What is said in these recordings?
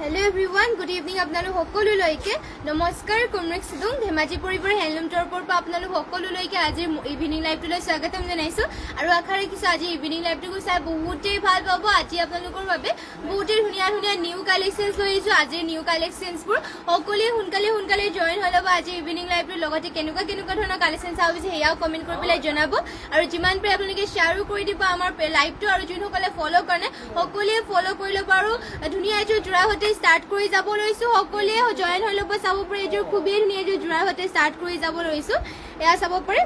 Hello everyone, good evening. আপোনালোক সকলোলৈকে নমস্কাৰ। কুমৰেক সিদুং ধেমাজি পৰিবৰ হেণ্ডলুম টৰপৰ পৰা আপোনালোক সকলোলৈকে আজি ইভিনিং লাইভটোলৈ স্বাগতম জনাইছো আৰু আশা ৰাখিছো আজি ইভিনিং লাইভটো চাই বহুতেই ভাল পাব। আজি আপোনালোকৰ বাবে বহুতেই ধুনীয়া ধুনীয়া নিউ কালেকশ্যনছ লৈ আহিছো। আজি নিউ কালেকশ্যনছবোৰ সকলোৱে সোনকালে জয়েন হৈ ল'ব। আজি ইভিনিং লাইভটোৰ লগতে কেনেকুৱা ধৰণৰ কালেকশ্যন চাব বিচাৰে সেয়াও কমেণ্ট কৰি পেলাই জনাব আৰু যিমান পাৰে আপোনালোকে শ্বেয়াৰো কৰি দিব আমাৰ লাইভটো আৰু যোনসকলে ফ'ল' কৰে সকলোৱে ফ'ল' কৰি ল'ব আৰু ধুনীয়া এযোৰ যোৰা হতে স্টাৰ্ট কৰি যাব লৈছো। সকলোৱে জয়েন হৈ ল'ব। চাব পাৰে এযোৰ খুবেই ধুনীয়া এযোৰ যোৰা হতে স্টাৰ্ট কৰি যাব লৈছো। এয়া চাব পাৰে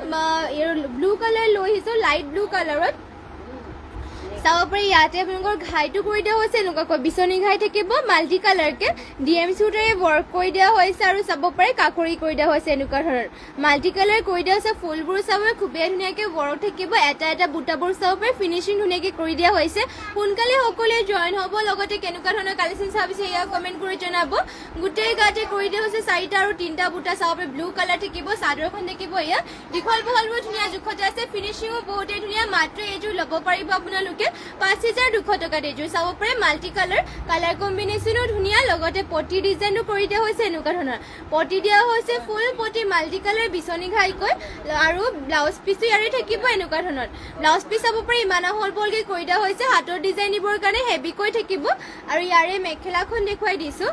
ব্লু কালাৰ লৈ আহিছো, লাইট ব্লু কালাৰত চাব পাৰি। ইয়াতে আপোনালোকৰ ঘাইটো কৰি দিয়া হৈছে এনেকুৱাকৈ বিচনী ঘাই থাকিব মাল্টি কালাৰকে ডিএম চুটেৰে ৱৰ্ক কৰি দিয়া হৈছে আৰু চাব পাৰে কাকৰি কৰি দিয়া হৈছে এনেকুৱা ধৰণৰ মাল্টি কালাৰ কৰি দিয়া হৈছে। ফুলবোৰ চাব পাৰে খুবেই ধুনীয়াকৈ ৱৰ্ক থাকিব। এটা বুটাবোৰ চাব পাৰে ফিনিচিং ধুনীয়াকৈ কৰি দিয়া হৈছে। সোনকালে সকলোৱে জইন হ'ব। লগতে কেনেকুৱা ধৰণৰ কালেকশ্যন চাবিছে এয়া কমেণ্ট কৰি জনাব। গোটেই গাতে কৰি দিয়া হৈছে 4টা আৰু 3টা বুটা চাব পাৰে ব্লু কালাৰ থাকিব। চাদৰখন থাকিব এয়া দীঘল বহলবোৰ ধুনীয়া জোখতে আছে। ফিনিচিঙো বহুতেই ধুনীয়া। মাত্ৰ এইযোৰ ল'ব পাৰিব আপোনালোকে 5200 টকাত। এইযোৰ চাব পাৰে মাল্টি কালাৰ কম্বিনেশ্যনো ধুনীয়া। লগতে পটি ডিজাইনো কৰি দিয়া হৈছে এনেকুৱা ধৰণৰ পটি দিয়া হৈছে ফুল পটি মাল্টি কালাৰ বিচনী ঘাইকৈ আৰু ব্লাউজ পিছো ইয়াৰে থাকিব এনেকুৱা ধৰণৰ ব্লাউজ পিচ চাব পাৰে ইমান আহল বহলকে কৰি দিয়া হৈছে। হাতৰ ডিজাইন দিবৰ কাৰণে হেভিকৈ থাকিব আৰু ইয়াৰে মেখেলাখন দেখুৱাই দিছো।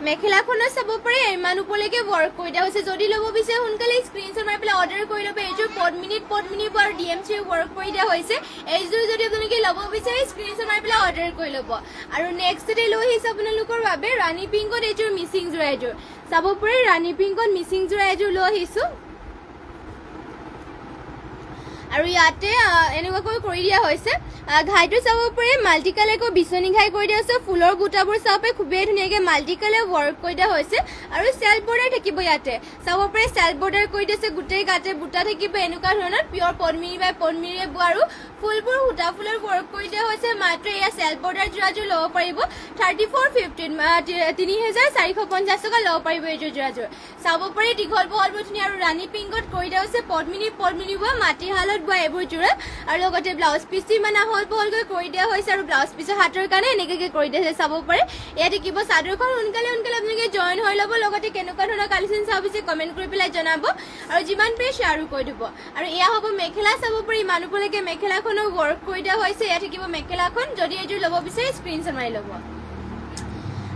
মেখেলাখনো চাব পাৰে ইমান ওপৰলৈকে ৱৰ্ক কৰি দিয়া হৈছে। যদি ল'ব বিচাৰে সোনকালে স্ক্ৰীনশ্বট মাৰি পেলাই অৰ্ডাৰ কৰি ল'ব। এইযোৰ পদ্মিনীত আৰু ডিএমচি ৱৰ্ক কৰি দিয়া হৈছে। এইযোৰ যদি আপোনালোকে ল'ব বিচাৰে স্ক্ৰীনশ্বট মাৰি পেলাই অৰ্ডাৰ কৰি ল'ব। আৰু নেক্সটতে লৈ আহিছে আপোনালোকৰ বাবে ৰাণী পিংকত এইযোৰ মিচিং যোৰা এযোৰ চাব পাৰে। ৰাণী পিংকত মিচিং যোৰা এযোৰ লৈ আহিছো আৰু ইয়াতে এনেকুৱাকৈ কৰি দিয়া হৈছে। ঘাইটো চাব পাৰে মাল্টি কালাৰকৈ বিচনী ঘাই কৰি দিয়া হৈছে। ফুলৰ বুটাবোৰ চাব পাৰে খুবেই ধুনীয়াকৈ মাল্টি কালাৰ ৱৰ্ক কৰি দিয়া হৈছে আৰু চেল্ফ বৰ্ডাৰ থাকিব। ইয়াতে চাব পাৰে চেল্ফ বৰ্ডাৰ কৰি দিছে। গোটেই গাতে বুটা থাকিব এনেকুৱা ধৰণৰ পিয়ৰ পদ্মিনীৰে বোৱা আৰু ফুলবোৰ সূতা ফুলৰ ৱৰ্ক কৰি দিয়া হৈছে। মাত্ৰ এয়া চেল্ফ বৰ্ডাৰ যোৰাযোৰ ল'ব পাৰিব 3450 3450 টকা ল'ব পাৰিব। এইযোৰ যোৰাযোৰ চাব পাৰে দীঘল বহলবোৰ ধুনীয়া আৰু ৰাণী পিংকত কৰি দিয়া হৈছে। পদ্মিনী বোৱা মাটিশালত বোৱা এইবোৰ যোৰা আৰু লগতে ব্লাউজ পিচটো ইমান আহল বহলকৈ কৰি দিয়া হৈছে আৰু ব্লাউজ পিচৰ হাতৰ কাৰণে এনেকৈ কৰি দিয়া হৈছে। চাব পাৰে ইয়াত থাকিব চাদৰখন। সোনকালে আপোনালোকে জইন হৈ ল'ব। লগতে কেনেকুৱা ধৰণৰ কালেকশ্যন চাব বিচাৰে কমেণ্ট কৰি পেলাই জনাব আৰু যিমান পাৰে শ্বেয়াৰো কৰি দিব। আৰু এয়া হ'ব মেখেলা চাব পাৰি ইমান ওপৰলৈকে মেখেলাখনো ৱৰ্ক কৰি দিয়া হৈছে। এয়া থাকিব মেখেলাখন। যদি এইযোৰ ল'ব বিচাৰে স্ক্ৰীনশ্বট মাৰি ল'ব।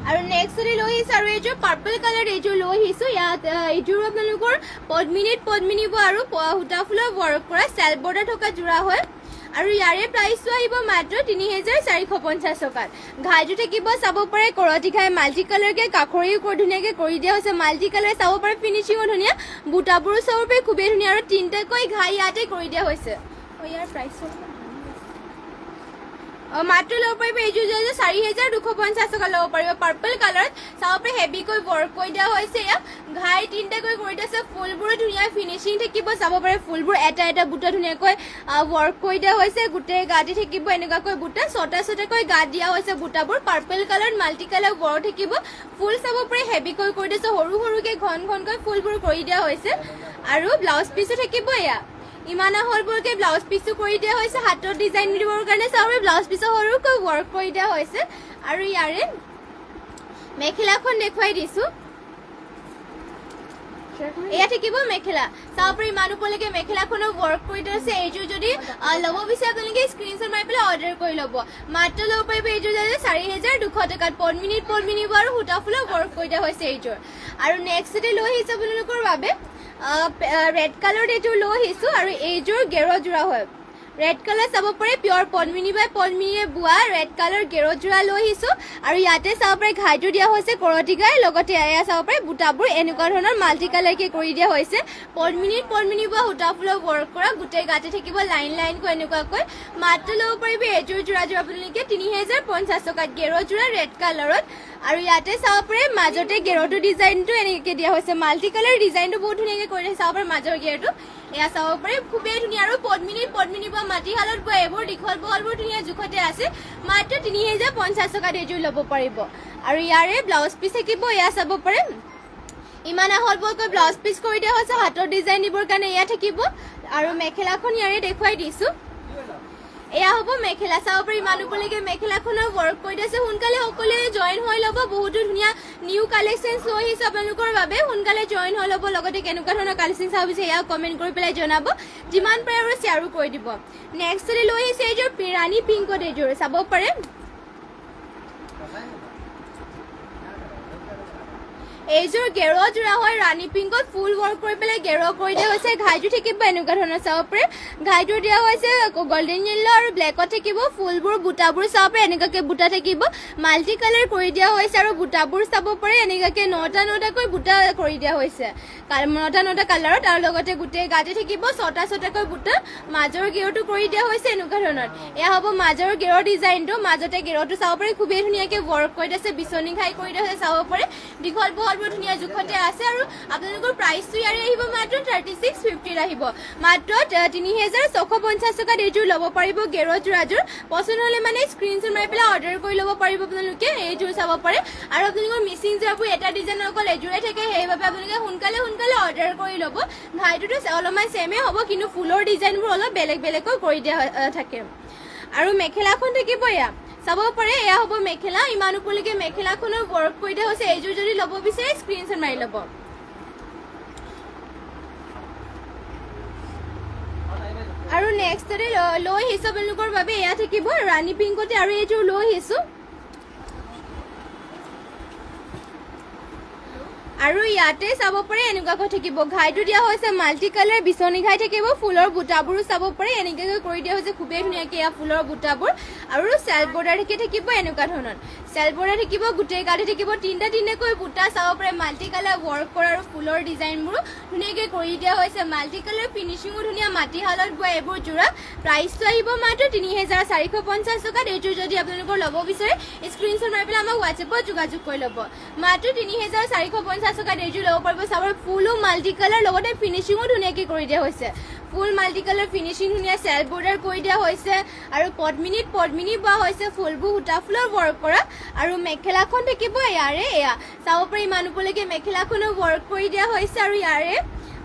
আৰু নেক্সট লৈ আহিছো আৰু এইযোৰ পাৰ্পল কালাৰ এইযোৰ লৈ আহিছো। ইয়াত এইযোৰ আপোনালোকৰ পদ্মিনী বোৱা আৰু সূতা ফুলৰ ৱৰ্ক কৰা চেল্ফ বৰ্ডাৰ থকা যোৰা হয় আৰু ইয়াৰে প্ৰাইচটো আহিব মাত্ৰ 3450 টকাত। ঘাইযোৰ থাকিব চাব পাৰে কৰতি ঘাই মাল্টি কালাৰকে কাষৰিও ধুনীয়াকৈ কৰি দিয়া হৈছে। মাল্টি কালাৰ চাব পাৰে ফিনিচিঙো ধুনীয়া। বুটাবোৰো চাব পাৰে খুবেই ধুনীয়া আৰু 3টাকৈ ঘাই ইয়াতে কৰি দিয়া হৈছে। ইয়াৰ প্ৰাইচটো মাত্ৰ ল'ব পাৰিব। এইযোৰ 4250 টকা ল'ব পাৰিব। পাৰ্পল কালাৰত চাব পাৰে হেভিকৈ ৱৰ্ক কৰি দিয়া হৈছে। ইয়াত ঘাই 3টাকৈ কৰি দিয়া আছে। ফুলবোৰো ধুনীয়া ফিনিচিং থাকিব। চাব পাৰে ফুলবোৰ এটা বুটা ধুনীয়াকৈ ৱৰ্ক কৰি দিয়া হৈছে। গোটেই গাতে থাকিব এনেকুৱাকৈ বুটা 6টাকৈ গাত দিয়া হৈছে বুটাবোৰ। পাৰ্পল কালাৰত মাল্টি কালাৰ ৱৰ্ক থাকিব। ফুল চাব পাৰে হেভিকৈ কৰি দিছে। সৰুকৈ ঘনকৈ ফুলবোৰ কৰি দিয়া হৈছে আৰু ব্লাউজ পিচো থাকিব। এয়া ইমান আহল বহলকে ব্লাউজ পিচো কৰি দিয়া হৈছে। হাতৰ ডিজাইন দিবৰ কাৰণে চাব পাৰে ব্লাউজ পিচো সৰুকৈ ৱৰ্ক কৰি দিয়া হৈছে আৰু ইয়াৰে মেখেলাখন দেখুৱাই দিছো। এয়া থাকিব মেখেলা চাব পাৰি ইমান ওপৰলৈকে মেখেলাখনো ৱৰ্ক কৰি দিয়া হৈছে। এইযোৰ যদি ল'ব বিচাৰে আপোনালোকে স্ক্ৰীনশ্বট মাৰি পেলাই অৰ্ডাৰ কৰি ল'ব। মাত্ৰ ল'ব পাৰিব এইযোৰ 4200 টকাত। পদ্মিনী আৰু সূতা ফুলৰ ৱৰ্ক কৰি দিয়া হৈছে এইযোৰ। আৰু নেক্সটতে লৈ আহিছে আপোনালোকৰ বাবে ৰেড কালাৰ এইযোৰ লৈ আহিছো আৰু এইযোৰ গেৰ যোৰা হয়। ৰেড কালাৰ চাব পাৰে পিয়ৰ পদ্মিনীৰে বোৱা ৰেড কালাৰ গেৰ যোৰা লৈ আহিছো আৰু ইয়াতে চাব পাৰে ঘাইটো দিয়া হৈছে কৰতি ঘাই। লগতে এয়া চাব পাৰে বুটাবোৰ এনেকুৱা ধৰণৰ মাল্টি কালাৰকে কৰি দিয়া হৈছে। পদ্মিনী বোৱা সূতা ফুলৰ ৱৰ্ক কৰা গোটেই গাতে থাকিব লাইনকৈ এনেকুৱাকৈ। মাত্ৰ ল'ব পাৰিব এইযোৰ যোৰাযোৰ আপোনালোকে 3050 টকাত। গেৰ যোৰা ৰেড কালাৰত আৰু ইয়াতে চাব পাৰে মাজতে গেৰটো ডিজাইনটো এনেকৈ দিয়া হৈছে। মাল্টি কালাৰ ডিজাইনটো বহুত ধুনীয়াকৈ কৰি দিছে। চাব পাৰে মাজৰ গেৰটো এয়া চাব পাৰে খুবেই ধুনীয়া আৰু পদ্মিনী বোৱা মাটিশালত বোৱা এইবোৰ দীঘল বহলবোৰ ধুনীয়া জোখতে আছে। মাত্ৰ 3050 টকাত এইযোৰ ল'ব পাৰিব। আৰু ইয়াৰে ব্লাউজ পিচ থাকিব। এয়া চাব পাৰে ইমান আহল বহলকৈ ব্লাউজ পিচ কৰি দিয়া হৈছে। হাতৰ ডিজাইন দিবৰ কাৰণে এয়া থাকিব আৰু মেখেলাখন ইয়াৰে দেখুৱাই দিছো। এয়া হ'ব মেখেলা চাব পাৰি ইমান ওপৰলৈকে মেখেলাখনৰ ৱৰ্ক কৰি আছে সোনকালে সকলোৱে জইন হৈ ল'ব বহুতো ধুনীয়া নিউ কালেকশ্যনছ লৈ আহিছে আপোনালোকৰ বাবে সোনকালে জইন হৈ ল'ব লগতে কেনেকুৱা ধৰণৰ কালেকশ্যন চাব বিচাৰে এয়া কমেণ্ট কৰি পেলাই জনাব যিমান পাৰে আৰু শ্বেয়াৰো কৰি দিব নেক্সট লৈ আহিছে এইযোৰ ৰাণী পিংকত এইযোৰ চাব পাৰে এইযোৰ গেৰ যোৰা হয় ৰাণী পিংকত ফুল ৱৰ্ক কৰি পেলাই গেৰ কৰি দিয়া হৈছে ঘাইটো থাকিব এনেকুৱা ধৰণৰ চাব পাৰে ঘাইটো দিয়া হৈছে গল্ডেন য়েল্লো আৰু ব্লেকত থাকিব ফুলবোৰ বুটাবোৰ চাব পাৰে এনেকুৱাকৈ বুটা থাকিব মাল্টি কালাৰ কৰি দিয়া হৈছে আৰু বুটাবোৰ চাব পাৰে এনেকুৱাকৈ নটাকৈ বুটা কৰি দিয়া হৈছে নটা কালাৰত আৰু লগতে গোটেই গাতে থাকিব ছটাকৈ বুটা মাজৰ গেৰটো কৰি দিয়া হৈছে এনেকুৱা ধৰণৰ এয়া হ'ব মাজৰ গেৰৰ ডিজাইনটো মাজতে গেৰটো চাব পাৰে খুবেই ধুনীয়াকৈ ৱৰ্ক কৰি দিছে বিচনী ঘাই কৰি দিয়া হৈছে চাব পাৰে দীঘল বহল ধুনীয়া জোখতে আছে আৰু আপোনালোকৰ প্ৰাইচটো ইয়াৰে আহিব মাত্ৰ 3650 আহিব মাত্ৰ 3650 টকাত এইযোৰ ল'ব পাৰিব গেৰ যোৰাযোৰ পচন্দ হ'লে মানে স্ক্ৰীনশ্বট মাৰি পেলাই অৰ্ডাৰ কৰি ল'ব পাৰিব আপোনালোকে এইযোৰ চাব পাৰে আৰু আপোনালোকৰ মিচিং যোৰাবোৰ এটা ডিজাইনৰ অকল এযোৰে থাকে সেইবাবে আপোনালোকে সোনকালে অৰ্ডাৰ কৰি ল'ব ঘাইটোতো অলপমান ছেমে হ'ব কিন্তু ফুলৰ ডিজাইনবোৰ অলপ বেলেগকৈ কৰি দিয়া থাকে আৰু মেখেলাখন থাকিব এয়া চাব পাৰে এয়া হ'ব মেখেলা ইমান ওপৰলৈকে মেখেলাখনৰ ৱৰ্ক কৰি দিয়া হৈছে এইযোৰ যদি ল'ব বিচাৰে স্ক্ৰীনশ্বট মাৰি ল'ব আৰু নেক্সটতে লৈ আহিছোঁ আপোনালোকৰ বাবে এয়া থাকিব ৰাণী পিংকতে আৰু এইযোৰ লৈ আহিছোঁ আৰু ইয়াতে চাব পাৰে এনেকুৱাকৈ থাকিব ঘাইটো দিয়া হৈছে মাল্টি কালাৰ বিচনী ঘাই থাকিব ফুলৰ বুটাবোৰো চাব পাৰে এনেকুৱাকৈ কৰি দিয়া হৈছে খুবেই ধুনীয়াকৈ এয়া ফুলৰ বুটাবোৰ আৰু চেল্ফ বৰ্ডাৰ থাকিব এনেকুৱা ধৰণৰ চেল্ফ বৰ্ডাৰ থাকিব গোটেই গাতে থাকিব তিনিটাকৈ বুটা চাব পাৰে মাল্টি কালাৰ ৱৰ্ক কৰা আৰু ফুলৰ ডিজাইনবোৰো ধুনীয়াকৈ কৰি দিয়া হৈছে মাল্টি কালাৰ ফিনিচিঙো ধুনীয়া মাটিশালত বোৱা এইবোৰ যোৰা প্ৰাইচটো আহিব মাত্ৰ 3450 টকাত এইযোৰ যদি আপোনালোকৰ ল'ব বিচাৰে স্ক্ৰীনশ্বট মাৰি পেলাই আমাক হোৱাটছএপত যোগাযোগ কৰি ল'ব মাত্ৰ 3450 টকাত এইযোৰ ল'ব পাৰিব চাব ফুলো মাল্টি কালাৰ লগতে ফিনিচিঙো ধুনীয়াকৈ কৰি দিয়া হৈছে ফুল মাল্টি কালাৰ ফিনিচিং ধুনীয়া চেল্ফ বৰ্ডাৰ কৰি দিয়া হৈছে আৰু পদ্মিনী বোৱা হৈছে ফুলবোৰ সূতা ফুলৰ ৱৰ্ক কৰা আৰু মেখেলাখন থাকিব ইয়াৰে এয়া চাব পাৰি ইমান ওপৰলৈকে মেখেলাখনো ৱৰ্ক কৰি দিয়া হৈছে আৰু ইয়াৰে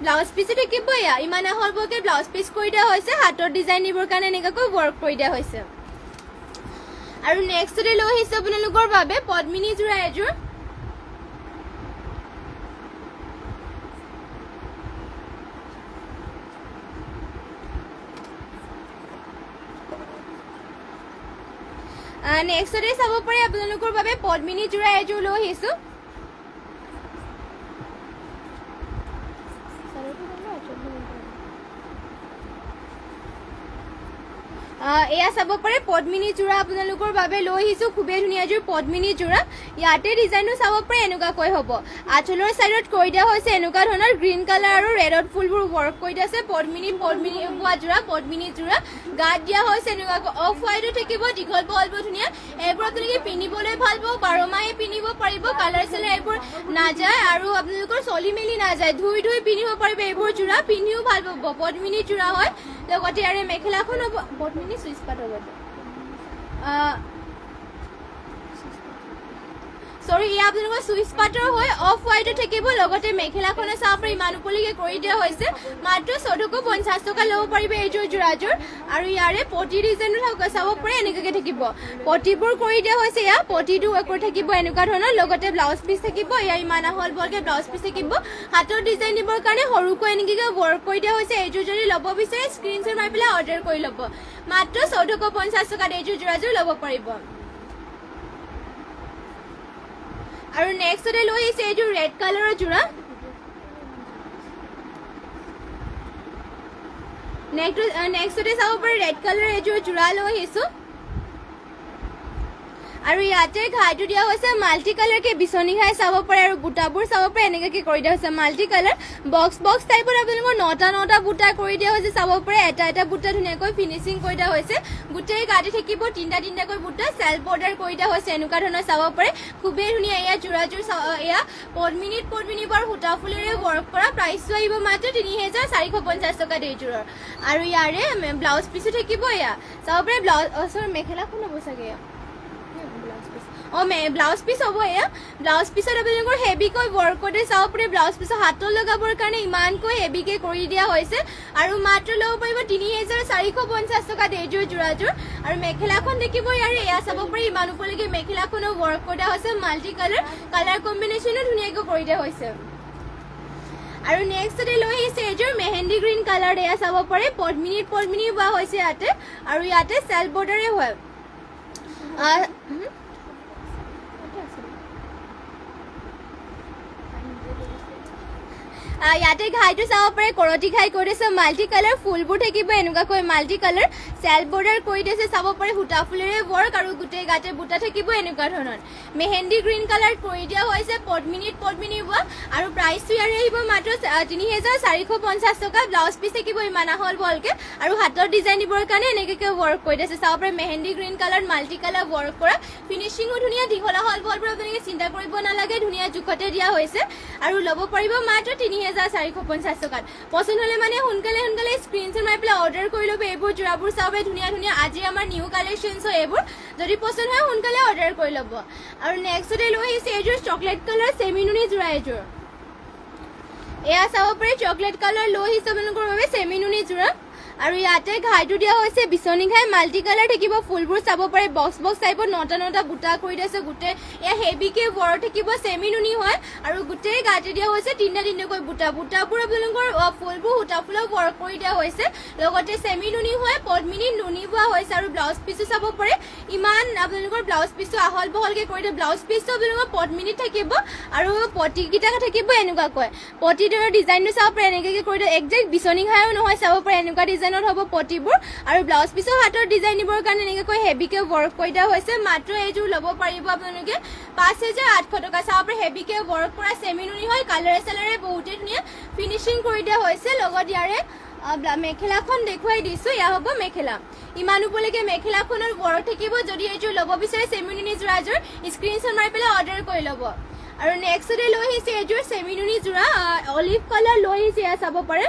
ব্লাউজ পিচো থাকিব এয়া ইমান আহলবৰকৈ ব্লাউজ পিচ কৰি দিয়া হৈছে হাতৰ ডিজাইন দিবৰ কাৰণে এনেকুৱাকৈ ৱৰ্ক কৰি দিয়া হৈছে আৰু নেক্সটতে লৈ আহিছোঁ আপোনালোকৰ বাবে পদ্মিনী যোৰা এযোৰ নেক্সটতে চাব পাৰে আপোনালোকৰ বাবে পদ্মিনী যোৰা এযোৰ লৈ আহিছোঁ এয়া চাব পাৰে পদ্মিনী যোৰা আপোনালোকৰ বাবে লৈ আহিছোঁ খুবেই ধুনীয়া যোৰ পদ্মিনী যোৰা ইয়াতে ডিজাইনো চাব পাৰে এনেকুৱাকৈ হ'ব আঁচলৰ চাইডত কৰি দিয়া হৈছে এনেকুৱা ধৰণৰ গ্ৰীণ কালাৰ আৰু ৰেডত ফুলবোৰ ৱৰ্ক কৰি দিয়া আছে পদ্মিনী বোৱা যোৰা পদ্মিনী যোৰা গাত দিয়া হৈছে এনেকুৱাকৈ অফ হোৱাইটো থাকিব দীঘল বহলবোৰ ধুনীয়া এইবোৰ আপোনালোকে পিন্ধিবলৈ ভাল পাব 12 মাহে পিন্ধিব পাৰিব কালাৰ চালাৰ এইবোৰ নাযায় আৰু আপোনালোকৰ চলি মেলি নাযায় ধুই পিন্ধিব পাৰিব এইবোৰ যোৰা পিন্ধিও ভাল পাব পদ্মিনী যোৰা হয় লগতে ইয়াৰে মেখেলাখন হ'ব পদ্মিনী সুইচ পাটৰ লগতে সৰি এয়া আপোনালোকৰ সুইচ পাটৰ হয় অফ হোৱাইটো থাকিব লগতে মেখেলাখনে চাব পাৰি ইমান ওপৰলৈকে কৰি দিয়া হৈছে মাত্ৰ 1450 টকা ল'ব পাৰিব এইযোৰ যোৰাযোৰ আৰু ইয়াৰে পটি ডিজাইনো চাব পাৰে এনেকুৱাকৈ থাকিব পটিবোৰ কৰি দিয়া হৈছে এয়া পটিটো কৰি থাকিব এনেকুৱা ধৰণৰ লগতে ব্লাউজ পিচ থাকিব এয়া ইমান আহলবৰকৈ ব্লাউজ পিচ থাকিব হাতৰ ডিজাইন দিবৰ কাৰণে সৰুকৈ এনেকুৱাকৈ ৱৰ্ক কৰি দিয়া হৈছে এইযোৰ যদি ল'ব বিচাৰে স্ক্ৰীনশ্বট মাৰি পেলাই অৰ্ডাৰ কৰি ল'ব মাত্ৰ 1450 টকাত এইযোৰ যোৰাযোৰ ল'ব পাৰিব আৰু নেক্সটতে লৈ আহিছে এইযোৰ ৰেড কালাৰৰ যোৰা নেক্সটতে চাব পাৰে ৰেড কালাৰ এইযোৰ যোৰা লৈ আহিছোঁ আৰু ইয়াতে ঘাইটো দিয়া হৈছে মাল্টি কালাৰকৈ বিচনী ঘাই চাব পাৰে আৰু বুটাবোৰ চাব পাৰে এনেকুৱাকৈ কৰি দিয়া হৈছে মাল্টি কালাৰ বক্স টাইপত আপোনালোকৰ 9টা বুটা কৰি দিয়া হৈছে চাব পাৰে এটা বুটা ধুনীয়াকৈ ফিনিচিং কৰি দিয়া হৈছে গোটেই গাতে থাকিব তিনিটাকৈ বুটা চেল্ফ বৰ্ডাৰ কৰি দিয়া হৈছে এনেকুৱা ধৰণৰ চাব পাৰে খুবেই ধুনীয়া এয়া যোৰাযোৰ এয়া পদ্মিনী বাৰ সূতা ফুলেৰে ৱৰ্ক কৰা প্ৰাইচটো আহিব মাত্ৰ 3450 টকাত এইযোৰৰ আৰু ইয়াৰে ব্লাউজ পিচো থাকিব এয়া চাব পাৰে ব্লাউজ মেখেলাখন হ'ব চাগে ব্লাউজ পিচ হ'ব এয়া ব্লাউজ পিচত আপোনালোকৰ হেভিকৈ ৱৰ্ক কৰি চাব পাৰে ব্লাউজ পিচত হাতত লগাবৰ কাৰণে ইমানকৈ হেভিকৈ কৰি দিয়া হৈছে আৰু মাত্ৰ ল'ব পাৰিব ৩,৪৫০ টকাত এইযোৰ যোৰাযোৰ আৰু মেখেলাখন দেখিব ইয়াৰ এয়া চাব পাৰি ইমান ওপৰলৈকে মেখেলাখনো ৱৰ্ক কৰা হৈছে মাল্টি কালাৰ কম্বিনেশ্যনো ধুনীয়াকৈ কৰি দিয়া হৈছে আৰু নেক্সটতে লৈ আহিছে এইযোৰ মেহেন্দি গ্ৰীণ কালাৰ এয়া চাব পাৰে পদ্মিনী বোৱা হৈছে ইয়াতে আৰু ইয়াতে চেল্ফ বৰ্ডাৰে হয় ইয়াতে ঘাইটো চাব পাৰে কৰতি ঘাই কৰি দিছে মাল্টি কালাৰ ফুলবোৰ থাকিব এনেকুৱাকৈ মাল্টি কালাৰ চেল্ফ বৰ্ডাৰ কৰি দিছে চাব পাৰে সূতা ফুলেৰে ৱৰ্ক আৰু গোটেই গাতে বুটা থাকিব এনেকুৱা ধৰণৰ মেহেন্দি গ্ৰীণ কালাৰ কৰি দিয়া হৈছে পদ্মিনী বোৱা আৰু প্ৰাইচটো ইয়াৰে আহিব মাত্ৰ ৩,৪৫০ টকা ব্লাউজ পিচ থাকিব ইমান আহল বহলকে আৰু হাতৰ ডিজাইন দিবৰ কাৰণে এনেকৈ ৱৰ্ক কৰি দিছে চাব পাৰে mehndi green colour multi colour work কৰা ফিনিচিঙো ধুনীয়া দীঘল আহল বহলবোৰ আপোনালোকে চিন্তা কৰিব নালাগে ধুনীয়া জোখতে দিয়া হৈছে আৰু ল'ব পাৰিব মাত্ৰ ৩,৪৫০ টকাত পচন্দ হ'লে মানে সোনকালে স্ক্ৰীনশ্বট মাৰি পেলাই অৰ্ডাৰ কৰি ল'ব এইবোৰ যোৰাবোৰ চাব ধুনীয়া আজি আমাৰ নিউ কালেকশ্যনছ হয় এইবোৰ যদি পচন্দ হয় সোনকালে অৰ্ডাৰ কৰি ল'ব আৰু নেক্সটতে লৈ আহিছে এইযোৰ চকলেট কালাৰ চেমি নুনি যোৰা এইযোৰ এয়া চাব পাৰে চকলেট কালাৰ লৈ আহিছে আপোনালোকৰ বাবে চেমি নুনি যোৰা আৰু ইয়াতে ঘাইটো দিয়া হৈছে বিচনী ঘাই মাল্টি কালাৰ থাকিব ফুলবোৰ চাব পাৰে বক্স টাইপত নটা বুটা কৰি দিছে গোটেই এয়া হেভিকে ৱৰ্ক থাকিব চেমি নুনি হয় আৰু গোটেই গাতে দিয়া হৈছে তিনিটাকৈ বুটাবোৰ আপোনালোকৰ ফুলবোৰ সূতা ফুলৰ ৱৰ্ক কৰি দিয়া হৈছে লগতে চেমি নুনি হয় পদ্মিনী নুনি বোৱা হৈছে আৰু ব্লাউজ পিচো চাব পাৰে ইমান আপোনালোকৰ ব্লাউজ পিচটো আহল বহলকে কৰি দিয়ে ব্লাউজ পিচটো আপোনালোকৰ পদ্মিনীত থাকিব আৰু পটিকেইটা থাকিব এনেকুৱাকৈ পটিটোৰ ডিজাইনটো চাব পাৰে এনেকৈ কৰি দিয়ে একজেক্ট বিচনী ঘাইও নহয় চাব পাৰে এনেকুৱা ডিজাইন হ'ব পটিবোৰ আৰু ব্লাউজ পিচৰ হাতৰ ডিজাইন দিবৰ কাৰণে এনেকৈ হেভিকে ৱৰ্ক কৰি দিয়া হৈছে মাত্ৰ এইযোৰ ল'ব পাৰিব আপোনালোকে ৫,৮০০ টকা চাব পাৰে হেভিকে ৱৰ্ক কৰা চেমি নুনি হয় কালাৰে বহুতেই ধুনীয়া ফিনিচিং কৰি দিয়া হৈছে লগত ইয়াৰে মেখেলাখন দেখুৱাই দিছো এয়া হ'ব মেখেলা ইমান ওপৰলৈকে মেখেলাখনৰ ৱৰ্ক থাকিব যদি এইযোৰ ল'ব বিচাৰে চেমি নুনি যোৰাযোৰ স্ক্ৰীনশ্বট মাৰি পেলাই অৰ্ডাৰ কৰি ল'ব আৰু নেক্সটতে লৈ আহিছে এইযোৰ চেমি নুনি যোৰা অলিভ কালাৰ লৈ আহিছে এয়া চাব পাৰে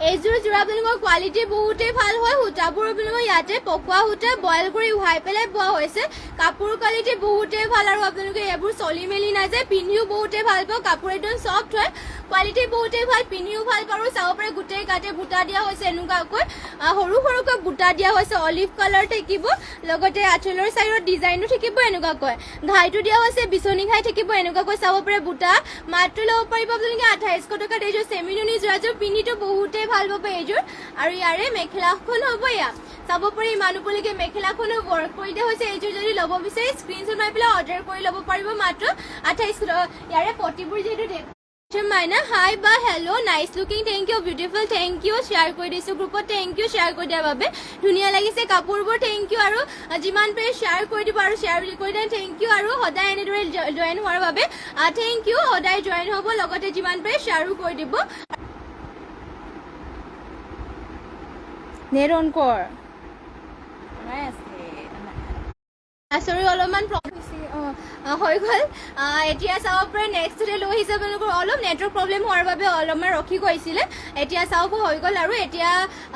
এইযোৰ যোৰা আপোনালোকৰ কোৱালিটি বহুতেই ভাল হয় সূতাবোৰ আপোনালোকৰ ইয়াতে পকোৱা সূতা বইল কৰি উহাই পেলাই বোৱা হৈছে কাপোৰ কোৱালিটি বহুতেই ভাল আৰু আপোনালোকে এইবোৰ চলি মেলি নাযায় পিন্ধিও বহুতেই ভাল পাওঁ কাপোৰ একদম চফ্ট হয় কোৱালিটি বহুতেই ভাল পিন্ধিও ভাল পাৰোঁ চাব পাৰে গোটেই গাতে বুটা দিয়া হৈছে এনেকুৱাকৈ সৰুকৈ বুটা দিয়া হৈছে অলিভ কালাৰ থাকিব লগতে আঁচলৰ চাইডত ডিজাইনো থাকিব এনেকুৱাকৈ ঘাইটো দিয়া হৈছে বিচনী ঘাই থাকিব এনেকুৱাকৈ চাব পাৰে বুটা মাত্ৰ ল'ব পাৰিব আপোনালোকে ২৮০০ টকাত এইযোৰ চেমি নুনি যোৰাযোৰ পিন্ধিটো বহুতেই ভাল পাব এইযোৰ আৰু ইয়াৰে মেখেলাখন হ'ব এয়া চাব পাৰি ইমান ওপৰলৈকে মেখেলাখনো ৱৰ্ক কৰি দিয়া হৈছে এইযোৰ যদি ল'ব বিচাৰে স্ক্ৰীনশ্বট মাৰি পেলাই অৰ্ডাৰ কৰি ল'ব পাৰিব মাত্ৰ ২৮০০ ইয়াৰে পটিবোৰ যিহেতু মাইনা হাই বা hello' nice looking thank you beautiful thank you share কৰি দিছোঁ গ্ৰুপত থেংক ইউ শ্বেয়াৰ কৰি দিয়াৰ বাবে ধুনীয়া লাগিছে কাপোৰবোৰ থেংক ইউ আৰু যিমান পাৰে শ্বেয়াৰ কৰি দিব আৰু শ্বেয়াৰ কৰি দিয়ে থেংক ইউ আৰু সদায় এনেদৰে জইন হোৱাৰ বাবে থেংক ইউ সদায় জইন হ'ব লগতে যিমান পাৰে শ্বেয়াৰো কৰি দিব নেট অন কৰ চৰি অলপমান প্ৰব্লেম হৈ গ'ল এতিয়া চাব পাৰে নেক্সটতে লৈ আহিছে আপোনালোকৰ অলপ নেটৱৰ্ক প্ৰব্লেম হোৱাৰ বাবে অলপমান ৰখি গৈছিলে এতিয়া চাব হৈ গ'ল আৰু এতিয়া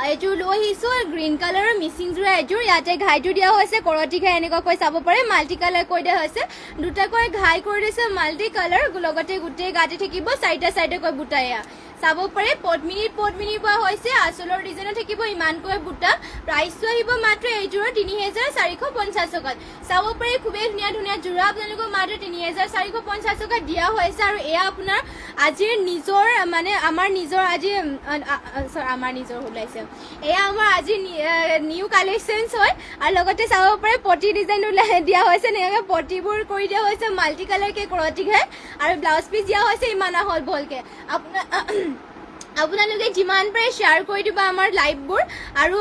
এইযোৰ লৈ আহিছোঁ গ্ৰীণ কালাৰৰ মিচিং যোৰা এযোৰ ইয়াতে ঘাইটো দিয়া হৈছে কৰতি ঘাই এনেকুৱাকৈ চাব পাৰে মাল্টি কালাৰ কৰি দিয়া হৈছে দুটাকৈ ঘাই কৰি দিছে মাল্টি কালাৰ লগতে গোটেই গাতে থাকিব চাইডে বুটা এয়া চাব পাৰে পদ্মিনী বোৱা হৈছে আঁচলৰ ডিজাইনো থাকিব ইমানকৈ বুটা প্ৰাইচটো আহিব মাত্ৰ এইযোৰৰ ৩,৪৫০ টকাত চাব পাৰে খুবেই ধুনীয়া যোৰা আপোনালোকক মাত্ৰ ৩,৪৫০ টকাত দিয়া হৈছে আৰু এয়া আপোনাৰ আজিৰ নিজৰ মানে আমাৰ নিজৰ ওলাইছে এয়া আমাৰ আজি নিউ কালেকশ্যনছ হয় আৰু লগতে চাব পাৰে পটি ডিজাইনো দিয়া হৈছে এনেকৈ পটিবোৰ কৰি দিয়া হৈছে মাল্টি কালাৰকৈ কৰতি ঘাই আৰু ব্লাউজ পিচ দিয়া হৈছে ইমান আহল বহলকৈ আপোনালোকে যিমান পাৰে শ্বেয়াৰ কৰি দিব আমাৰ লাইভবোৰ আৰু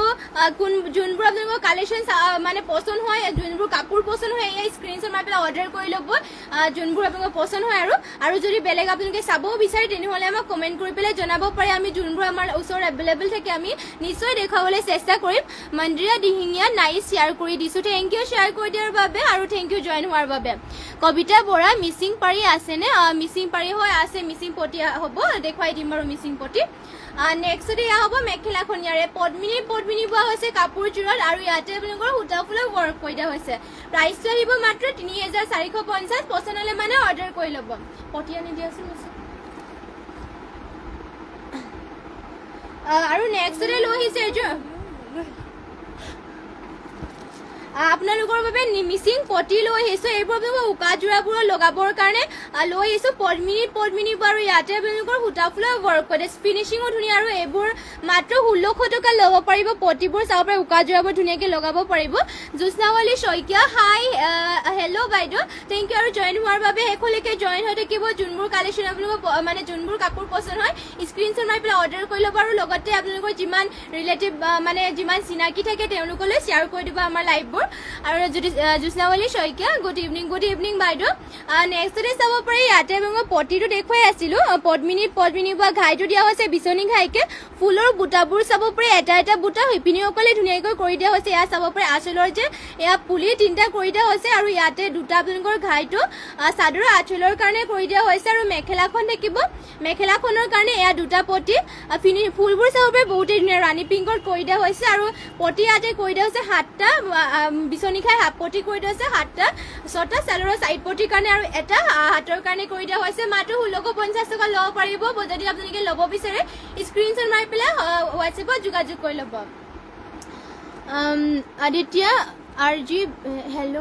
যোনবোৰ আপোনালোকৰ কালেকশ্যন মানে পচন্দ হয় যোনবোৰ কাপোৰ পচন্দ হয় এয়া স্ক্ৰীনশ্বট মাৰি পেলাই অৰ্ডাৰ কৰি ল'ব যোনবোৰ আপোনালোকৰ পচন্দ হয় আৰু যদি বেলেগ আপোনালোকে চাবও বিচাৰে তেনেহ'লে আমাক কমেণ্ট কৰি পেলাই জনাব পাৰে আমি যোনবোৰ আমাৰ ওচৰত এভেইলেবল থাকে আমি নিশ্চয় দেখুৱাবলৈ চেষ্টা কৰিম মন্দিৰা দিহিঙীয়া নাইচ শ্বেয়াৰ কৰি দিছোঁ থেংক ইউ শ্বেয়াৰ কৰি দিয়াৰ বাবে আৰু থেংক ইউ জইন হোৱাৰ বাবে কবিতা বৰা মিচিং পাৰি আছেনে মিচিং পাৰি হয় আছে মিচিং পটি হ'ব দেখুৱাই দিম আৰু মিচিং পটি নেক্সট এয়া হ'ব মেখেলাখন ইয়াৰে পদ্মিনী বোৱা হৈছে কাপোৰযোৰত আৰু ইয়াতে আপোনালোকৰ সূতা ফুলৰ ৱৰ্ক কৰি দিয়া হৈছে প্ৰাইচটো আহিব মাত্ৰ 3450 পচন্দ হ'লে মানে অৰ্ডাৰ কৰি ল'ব পটি আনি দিয়াচোন আৰু নেক্সট লৈ আহিছে এইযোৰ আপোনালোকৰ বাবে মিচিং পটি লৈ আহিছোঁ এইবোৰ আপোনালোকৰ উকা যোৰাবোৰৰ লগাবৰ কাৰণে লৈ আহিছোঁ পদ্মিনী আৰু ইয়াতে আপোনালোকৰ সূতা ফুলৰ ৱৰ্ক কৰে ফিনিচিঙো ধুনীয়া আৰু এইবোৰ মাত্ৰ 1600 টকা ল'ব পাৰিব পটিবোৰ চাব পাৰে উকা যোৰাবোৰ ধুনীয়াকৈ লগাব পাৰিব জোৎস্নাৱলী শইকীয়া হাই হেল্ল' বাইদেউ থেংক ইউ আৰু জইন হোৱাৰ বাবে শেষলৈকে জইন হৈ থাকিব যোনবোৰ কালেকশ্যন আপোনালোকৰ মানে যোনবোৰ কাপোৰ পচন্দ হয় স্ক্ৰীনশ্বট মাৰি পেলাই অৰ্ডাৰ কৰি ল'ব আৰু লগতে আপোনালোকৰ যিমান ৰিলেটিভ মানে যিমান চিনাকি থাকে তেওঁলোকলৈ শ্বেয়াৰ কৰি দিব আমাৰ লাইভবোৰ আৰু যদি জোৎস্নাৱলী শইকীয়া গুড ইভিনিং বাইদেউ নেক্সটতে চাব পাৰি ইয়াতে মই পটিটো দেখুৱাই আছিলোঁ পদ্মিনী বা ঘাইটো দিয়া হৈছে বিচনী ঘাইকে ফুলৰ বুটাবোৰ চাব পাৰি এটা বুটা শিপিনীসকলে ধুনীয়াকৈ কৰি দিয়া হৈছে এয়া চাব পাৰি আঁচলৰ যে এয়া পুলি 3টা কৰি দিয়া হৈছে আৰু ইয়াতে দুটা আপোনালোকৰ ঘাইটো চাদৰৰ আঁচলৰ কাৰণে কৰি দিয়া হৈছে আৰু মেখেলাখন থাকিব মেখেলাখনৰ কাৰণে এয়া দুটা পটি ফুলবোৰ চাব পাৰি বহুতেই ধুনীয়া ৰাণী পিংকত কৰি দিয়া হৈছে আৰু পটি ইয়াতে কৰি দিয়া হৈছে 7টা বিচনী খাই হাফ পটি কৰি দিয়া হৈছে 7টা 6টা চাদৰৰ চাইড পটিৰ কাৰণে আৰু এটা হাতৰ কাৰণে কৰি দিয়া হৈছে মাত্ৰ 1650 টকা ল'ব পাৰিব যদি আপোনালোকে ল'ব বিচাৰে স্ক্ৰীনশ্বট মাৰি পেলাই হোৱাটছএপত যোগাযোগ কৰি ল'ব আদিত্য আৰজি হেল্ল'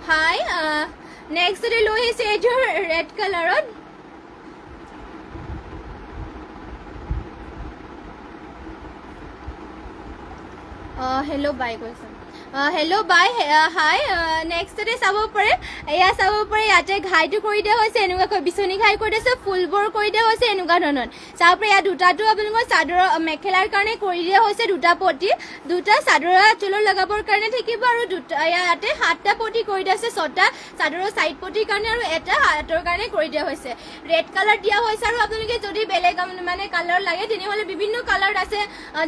হাই নেক্সট লৈ আহিছে এইযোৰ ৰেড কালাৰত হেল্ল' বাই কৈছে হেল্ল' বাই হাই নেক্সটতে চাব পাৰে এয়া চাব পাৰে ইয়াতে ঘাইটো কৰি দিয়া হৈছে এনেকুৱাকৈ বিচনী ঘাই কৰি দিছে ফুলবোৰ কৰি দিয়া হৈছে এনেকুৱা ধৰণৰ চাব পাৰে ইয়াত দুটাটো আপোনালোকৰ চাদৰৰ মেখেলাৰ কাৰণে কৰি দিয়া হৈছে দুটা পটি দুটা চাদৰৰ আঁচলৰ লগাবৰ কাৰণে থাকিব আৰু দুটা ইয়াতে 7টা পটি কৰি দিয়া হৈছে 6টা চাদৰৰ চাইড পটিৰ কাৰণে আৰু এটা হাতৰ কাৰণে কৰি দিয়া হৈছে ৰেড কালাৰ দিয়া হৈছে আৰু আপোনালোকে যদি বেলেগ মানে কালাৰ লাগে তেনেহ'লে বিভিন্ন কালাৰ আছে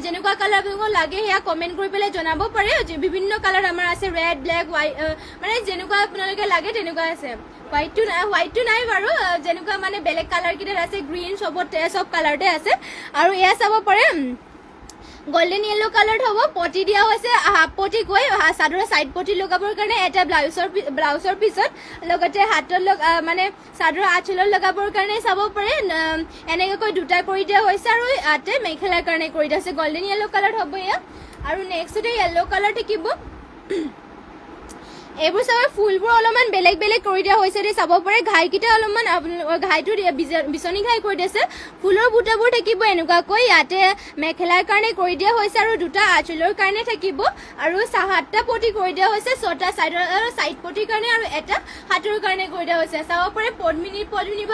যেনেকুৱা কালাৰ আপোনালোকক লাগে সেয়া কমেণ্ট কৰি পেলাই জনাব পাৰে বিভিন্ন কালাৰ আমাৰ আছে ৰেড ব্লেক হোৱাইট মানে যেনেকুৱা আপোনালোকে লাগে তেনেকুৱা আছে হোৱাইটটো নাই বাৰু যেনেকুৱা মানে বেলেগ কালাৰ কেইটাৰ আছে গ্ৰীণ চব কালাৰতে আছে আৰু এয়া চাব পাৰে গোল্ডেন য়েলো কালাৰ হ'ব পটি দিয়া হৈছে হাফ পটি গৈ চাদৰৰ চাইড পটি লগাবৰ কাৰণে এটা ব্লাউজৰ পিছত লগতে হাতত মানে চাদৰৰ আঁচলত লগাবৰ কাৰণে চাব পাৰে এনেকৈ দুটা কৰি দিয়া হৈছে আৰু ইয়াতে মেখেলাৰ কাৰণে কৰি দিয়া হৈছে গোল্ডেন য়েলো কালাৰ হ'ব এয়া আৰু নেক্সটতে য়েলো কালাৰ থাকিব এইবোৰ চাব ফুলবোৰ অলপমান বেলেগ কৰি দিয়া হৈছে দে চাব পাৰে ঘাইকেইটা অলপমান ঘাইটো বিচনী ঘাই কৰি দিছে ফুলৰ বুটাবোৰ থাকিব এনেকুৱাকৈ ইয়াতে মেখেলাৰ কাৰণে কৰি দিয়া হৈছে আৰু দুটা আঁচলৰ কাৰণে থাকিব আৰু 7টা পটি কৰি দিয়া হৈছে 6টা চাইড পটিৰ কাৰণে আৰু এটা হাতৰ কাৰণে কৰি দিয়া হৈছে চাব পাৰে পদ্মিনী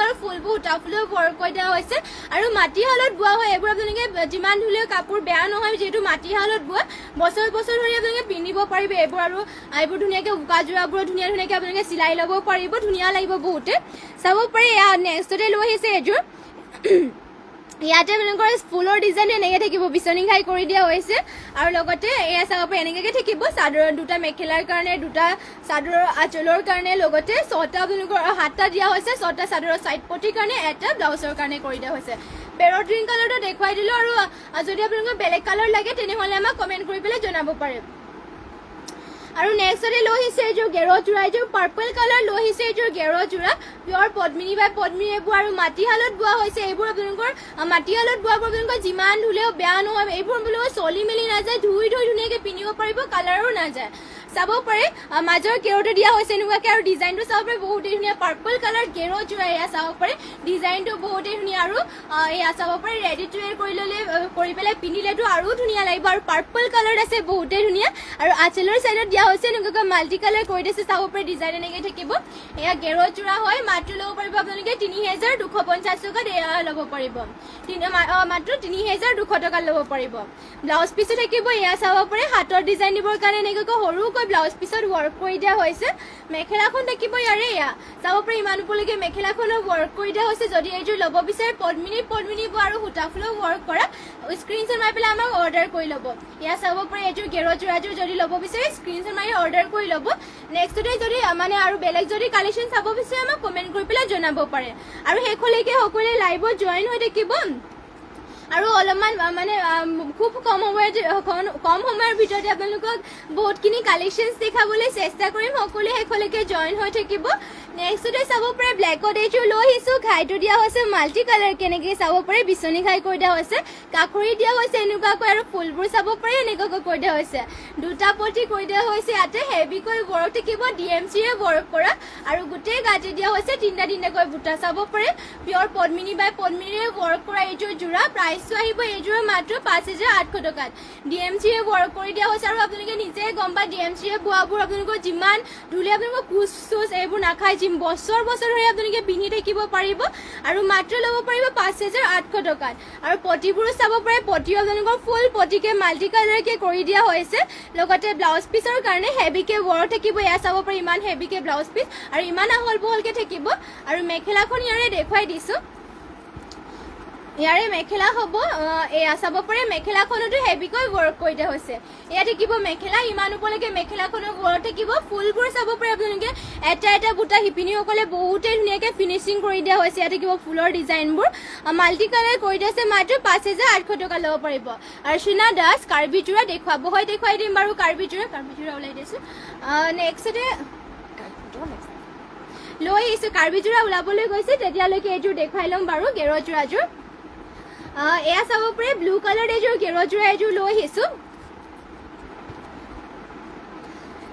আৰু ফুলবোৰ উঠা ফুলৰ ৱৰ্ক কৰি দিয়া হৈছে আৰু মাটিশালত বোৱা হয় এইবোৰ আপোনালোকে যিমান ধুলেও কাপোৰ বেয়া নহয় যিহেতু মাটিশালত বোৱা বছৰ ধৰি আপোনালোকে পিন্ধিব পাৰিব এইবোৰ আৰু এইবোৰ ধুনীয়াকৈ যোৰাবোৰ ধুনীয়াকৈ আপোনালোকে চিলাই ল'ব পাৰিব ধুনীয়া লাগিব বহুতে চাব পাৰে নেক্সটতে লৈ আহিছে এযোৰ ইয়াতে আপোনালোকৰ ফুলৰ ডিজাইন এনেকৈ থাকিব বিচনী ঘাই কৰি দিয়া হৈছে আৰু লগতে এয়া চাব পাৰে এনেকৈ থাকিব চাদৰৰ দুটা মেখেলাৰ কাৰণে দুটা চাদৰৰ আঁচলৰ কাৰণে লগতে 6টা আপোনালোকৰ 7টা দিয়া হৈছে 6টা চাদৰৰ চাইড পটিৰ কাৰণে এটা ব্লাউজৰ কাৰণে কৰি দিয়া হৈছে পেৰট গ্ৰীণ কালাৰটো দেখুৱাই দিলোঁ আৰু যদি আপোনালোকৰ বেলেগ কালাৰ লাগে তেনেহ'লে আমাক কমেণ্ট কৰি পেলাই জনাব পাৰে আৰু নেক্সটতে লৈ আহিছে এইযোৰ গেৰ যোৰা এইযোৰ পাৰ্পল কালাৰ লৈ আহিছে এইযোৰ গেৰ যোৰা পিয়ৰ পদ্মিনী এইবোৰ আৰু মাটিশালত বোৱা হৈছে এইবোৰ আপোনালোকৰ মাটিশালত বোৱাবোৰ আপোনালোকৰ যিমান ধুলেও বেয়া নহয় এইবোৰ আপোনালোকৰ চলি মেলি নাযায় ধুই ধুনীয়াকৈ পিন্ধিব পাৰিব কালাৰো নাযায় চাব পাৰে মাজৰ গেৰটো দিয়া হৈছে এনেকুৱাকৈ আৰু ডিজাইনটো চাব পাৰে বহুতেই ধুনীয়া পাৰ্পল কালাৰ গেৰ যোৰা এয়া চাব পাৰে ডিজাইনটো বহুতেই ধুনীয়া আৰু এয়া চাব পাৰে ৰেডি টু ৱেৰ কৰি পেলাই পিন্ধিলেতো আৰু ধুনীয়া লাগিব আৰু পাৰ্পল কালাৰ আছে বহুতেই ধুনীয়া আৰু আঁচলৰ চাইডত দিয়া হৈছে এনেকুৱাকৈ মাল্টি কালাৰ কৰি দিছে চাব পাৰে ডিজাইন এনেকৈ থাকিব এয়া গেৰ যোৰা হয় মাত্ৰ ল'ব পাৰিব আপোনালোকে 3250 টকাত এয়া ল'ব পাৰিব মাত্ৰ 3200 টকা ল'ব পাৰিব ব্লাউজ পিছো থাকিব এয়া চাব পাৰে হাতৰ ডিজাইন দিবৰ কাৰণে এনেকুৱাকৈ সৰুকৈ ধুনীয়াকৈ ব্লাউজ পিছত ৱৰ্ক কৰি দিয়া হৈছে মেখেলাখন দেখিব ইয়াৰে এয়া চাব পাৰি ইমান ওপৰলৈকে মেখেলাখনৰ ৱৰ্ক কৰি দিয়া হৈছে যদি এইযোৰ ল'ব বিচাৰে পদ্মিনী আৰু সূতা ফুলৰ ৱৰ্ক কৰা স্ক্ৰীনশ্বট মাৰি পেলাই আমাক অৰ্ডাৰ কৰি ল'ব এয়া চাব পাৰি এইযোৰ গেৰযোৰাযোৰ যদি ল'ব বিচাৰে স্ক্ৰীনশ্বট মাৰি অৰ্ডাৰ কৰি ল'ব নেক্সটতে যদি মানে আৰু বেলেগ যদি কালেকশ্যন চাব বিচাৰে আমাক কমেণ্ট কৰি পেলাই জনাব পাৰে আৰু শেষলৈকে সকলোৱে লাইভত জইন হৈ থাকিব আৰু অলপমান মানে খুব কম সময়ৰ ভিতৰতে আপোনালোকক বহুতখিনি কালেকশ্যনছ দেখাবলৈ চেষ্টা কৰিম সকলোৱে শেষলৈকে জইন হৈ থাকিব নেক্সটতে চাব পাৰে ব্লেকত এইযোৰ লৈ আহিছোঁ ঘাইটো দিয়া হৈছে মাল্টি কালাৰ কেনেকৈ চাব পাৰে বিচনী ঘাই কৰি দিয়া হৈছে কাষৰি দিয়া হৈছে এনেকুৱাকৈ আৰু ফুলবোৰ চাব পাৰে এনেকুৱাকৈ কৰি দিয়া হৈছে দুটা পটি কৰি দিয়া হৈছে ইয়াতে হেভিকৈ ৱৰ্ক থাকিব DMCৰে ৱৰ্ক কৰা আৰু গোটেই গাঁঠি দিয়া হৈছে তিনিটাকৈ বুটা চাব পাৰে পিয়ৰ পদ্মিনী বাই পদ্মিনীৰে ৱৰ্ক কৰা এইযোৰ যোৰা প্ৰাইচটো আহিব এইযোৰৰ মাত্ৰ 5,800 টকাত DMCৰে ৱৰ্ক কৰি দিয়া হৈছে আৰু আপোনালোকে নিজে গম পায় DMCৰে বোৱাবোৰ আপোনালোকৰ যিমান ধুলে আপোনালোকৰ কোচ চুচ এইবোৰ নাখায় বছৰ ধৰি আপোনালোকে পিন্ধি থাকিব পাৰিব আৰু মাত্ৰ ল'ব পাৰিব 5,800 টকাত আৰু পটিবোৰো চাব পাৰে পটিও আপোনালোকৰ ফুল পটিকে মাল্টি কালাৰকে কৰি দিয়া হৈছে লগতে ব্লাউজ পিছৰ কাৰণে হেভিকে ৱৰ্ক থাকিব এয়া চাব পাৰে ইমান হেভিকে ব্লাউজ পিছ আৰু ইমান আহল বহলকে থাকিব আৰু মেখেলাখন ইয়াৰে দেখুৱাই দিছোঁ ইয়াৰে মেখেলা হ'ব এয়া চাব পাৰে মেখেলাখনতো হেভিকৈ ৱৰ্ক কৰি দিয়া হৈছে এয়া থাকিব মেখেলা ইমান ওপৰলৈকে মেখেলাখনৰ ৱৰ্ক থাকিব ফুলবোৰ চাব পাৰে আপোনালোকে এটা বুটা শিপিনীসকলে বহুতেই ধুনীয়াকৈ ফিনিচিং কৰি দিয়া হৈছে ইয়াত থাকিব ফুলৰ ডিজাইনবোৰ মাল্টি কালাৰ কৰি দিয়া আছে মাত্ৰ 5,800 টকা ল'ব পাৰিব অৰ্চনা দাস কাৰ্বি যোৰা দেখুৱাই দিম বাৰু কাৰ্বি যোৰা ওলাই দিছোঁ নেক্সটতে লৈ আহিছোঁ কাৰ্বি যোৰা ওলাবলৈ গৈছে তেতিয়ালৈকে এইযোৰ দেখুৱাই ল'ম বাৰু গেৰযোৰাযোৰ এয়া চাব পাৰে ব্লু কালাৰ এইযোৰ গেৰযোৰা এইযোৰ লৈ আহিছোঁ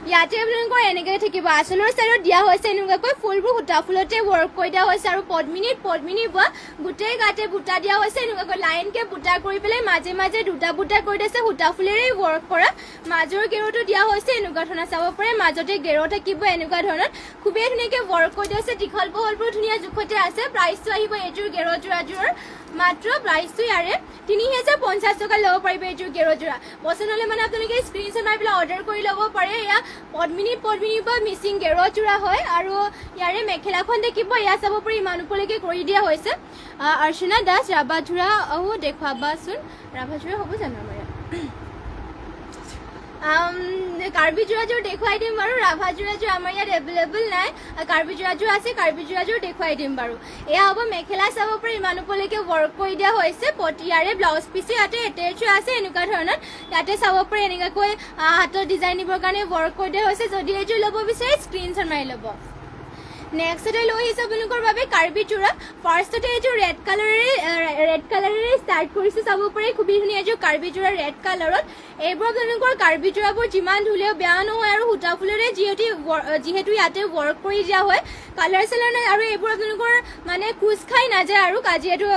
ইয়াতে আপোনালোকৰ এনেকৈ থাকিব আঁচলৰ চাইডত দিয়া হৈছে এনেকুৱাকৈ ফুলবোৰ সূতা ফুলতে ৱৰ্ক কৰি দিয়া হৈছে আৰু পদ্মিনী বোৱা গোটেই গাতে বুটা দিয়া হৈছে এনেকুৱাকৈ লাইনকে বুটা কৰি পেলাই মাজে দুটা বুটা কৰি দিছে সূতা ফুলেৰে ৱৰ্ক কৰা মাজৰ গেৰটো দিয়া হৈছে এনেকুৱা ধৰণৰ চাব পাৰে মাজতে গেৰ থাকিব এনেকুৱা ধৰণৰ খুবেই ধুনীয়াকৈ ৱৰ্ক কৰি দিয়া হৈছে দীঘল বহলবোৰ ধুনীয়া জোখতে আছে প্ৰাইচটো আহিব এইযোৰ গেৰযোৰাযোৰৰ মাত্ৰ প্ৰাইচটো ইয়াৰে 3,050 টকা ল'ব পাৰিব এইযোৰ গেৰযোৰা পচন্দ হ'লে মানে আপোনালোকে স্ক্ৰীনশ্বট মাৰি পেলাই অৰ্ডাৰ কৰি ল'ব পাৰে এয়া পদ্মিনী বা মিচিং গেৰযোৰা হয় আৰু ইয়াৰে মেখেলাখন দেখিব এয়া চাব পাৰি ইমান ওপৰলৈকে কৰি দিয়া হৈছে অৰ্চনা দাস ৰাভাযোৰা দেখুৱাবাচোন ৰাভাযোৰা হ'ব জানো আমাৰ কাৰ্বি যোৰাযোৰ দেখুৱাই দিম বাৰু ৰাভাযোৰাযোৰ আমাৰ ইয়াত এভেইলেবল নাই কাৰ্বি যোৰাযোৰ আছে কাৰ্বি যোৰাযোৰ দেখুৱাই দিম বাৰু এয়া হ'ব মেখেলা চাব পাৰি ইমান ওপৰলৈকে ৱৰ্ক কৰি দিয়া হৈছে পটিয়াৰে ব্লাউজ পিছে ইয়াতে এটেচ আছে এনেকুৱা ধৰণৰ ইয়াতে চাব পাৰি এনেকুৱাকৈ হাতৰ ডিজাইন দিবৰ কাৰণে ৱৰ্ক কৰি দিয়া হৈছে যদি এইযোৰ ল'ব বিচাৰে স্ক্ৰীনশ্বট মাৰি ল'ব নেক্সটতে লৈ আহিছোঁ আপোনালোকৰ বাবে কাৰ্বি যোৰা ফাৰ্ষ্টতে এইযোৰ ৰেড কালাৰেৰে ষ্টাৰ্ট কৰিছোঁ চাব পাৰি খুবেই ধুনীয়া এইযোৰ কাৰ্বি যোৰা ৰেড কালাৰত এইবোৰ আপোনালোকৰ কাৰ্বি যোৰাবোৰ যিমান ধুলেও বেয়া নহয় আৰু সূতা ফুলেৰে যিহেতু ইয়াতে ৱৰ্ক কৰি দিয়া হয় কালাৰ চালাৰ নাই আৰু এইবোৰ আপোনালোকৰ মানে কোচ খাই নাযায় আৰু যিহেতু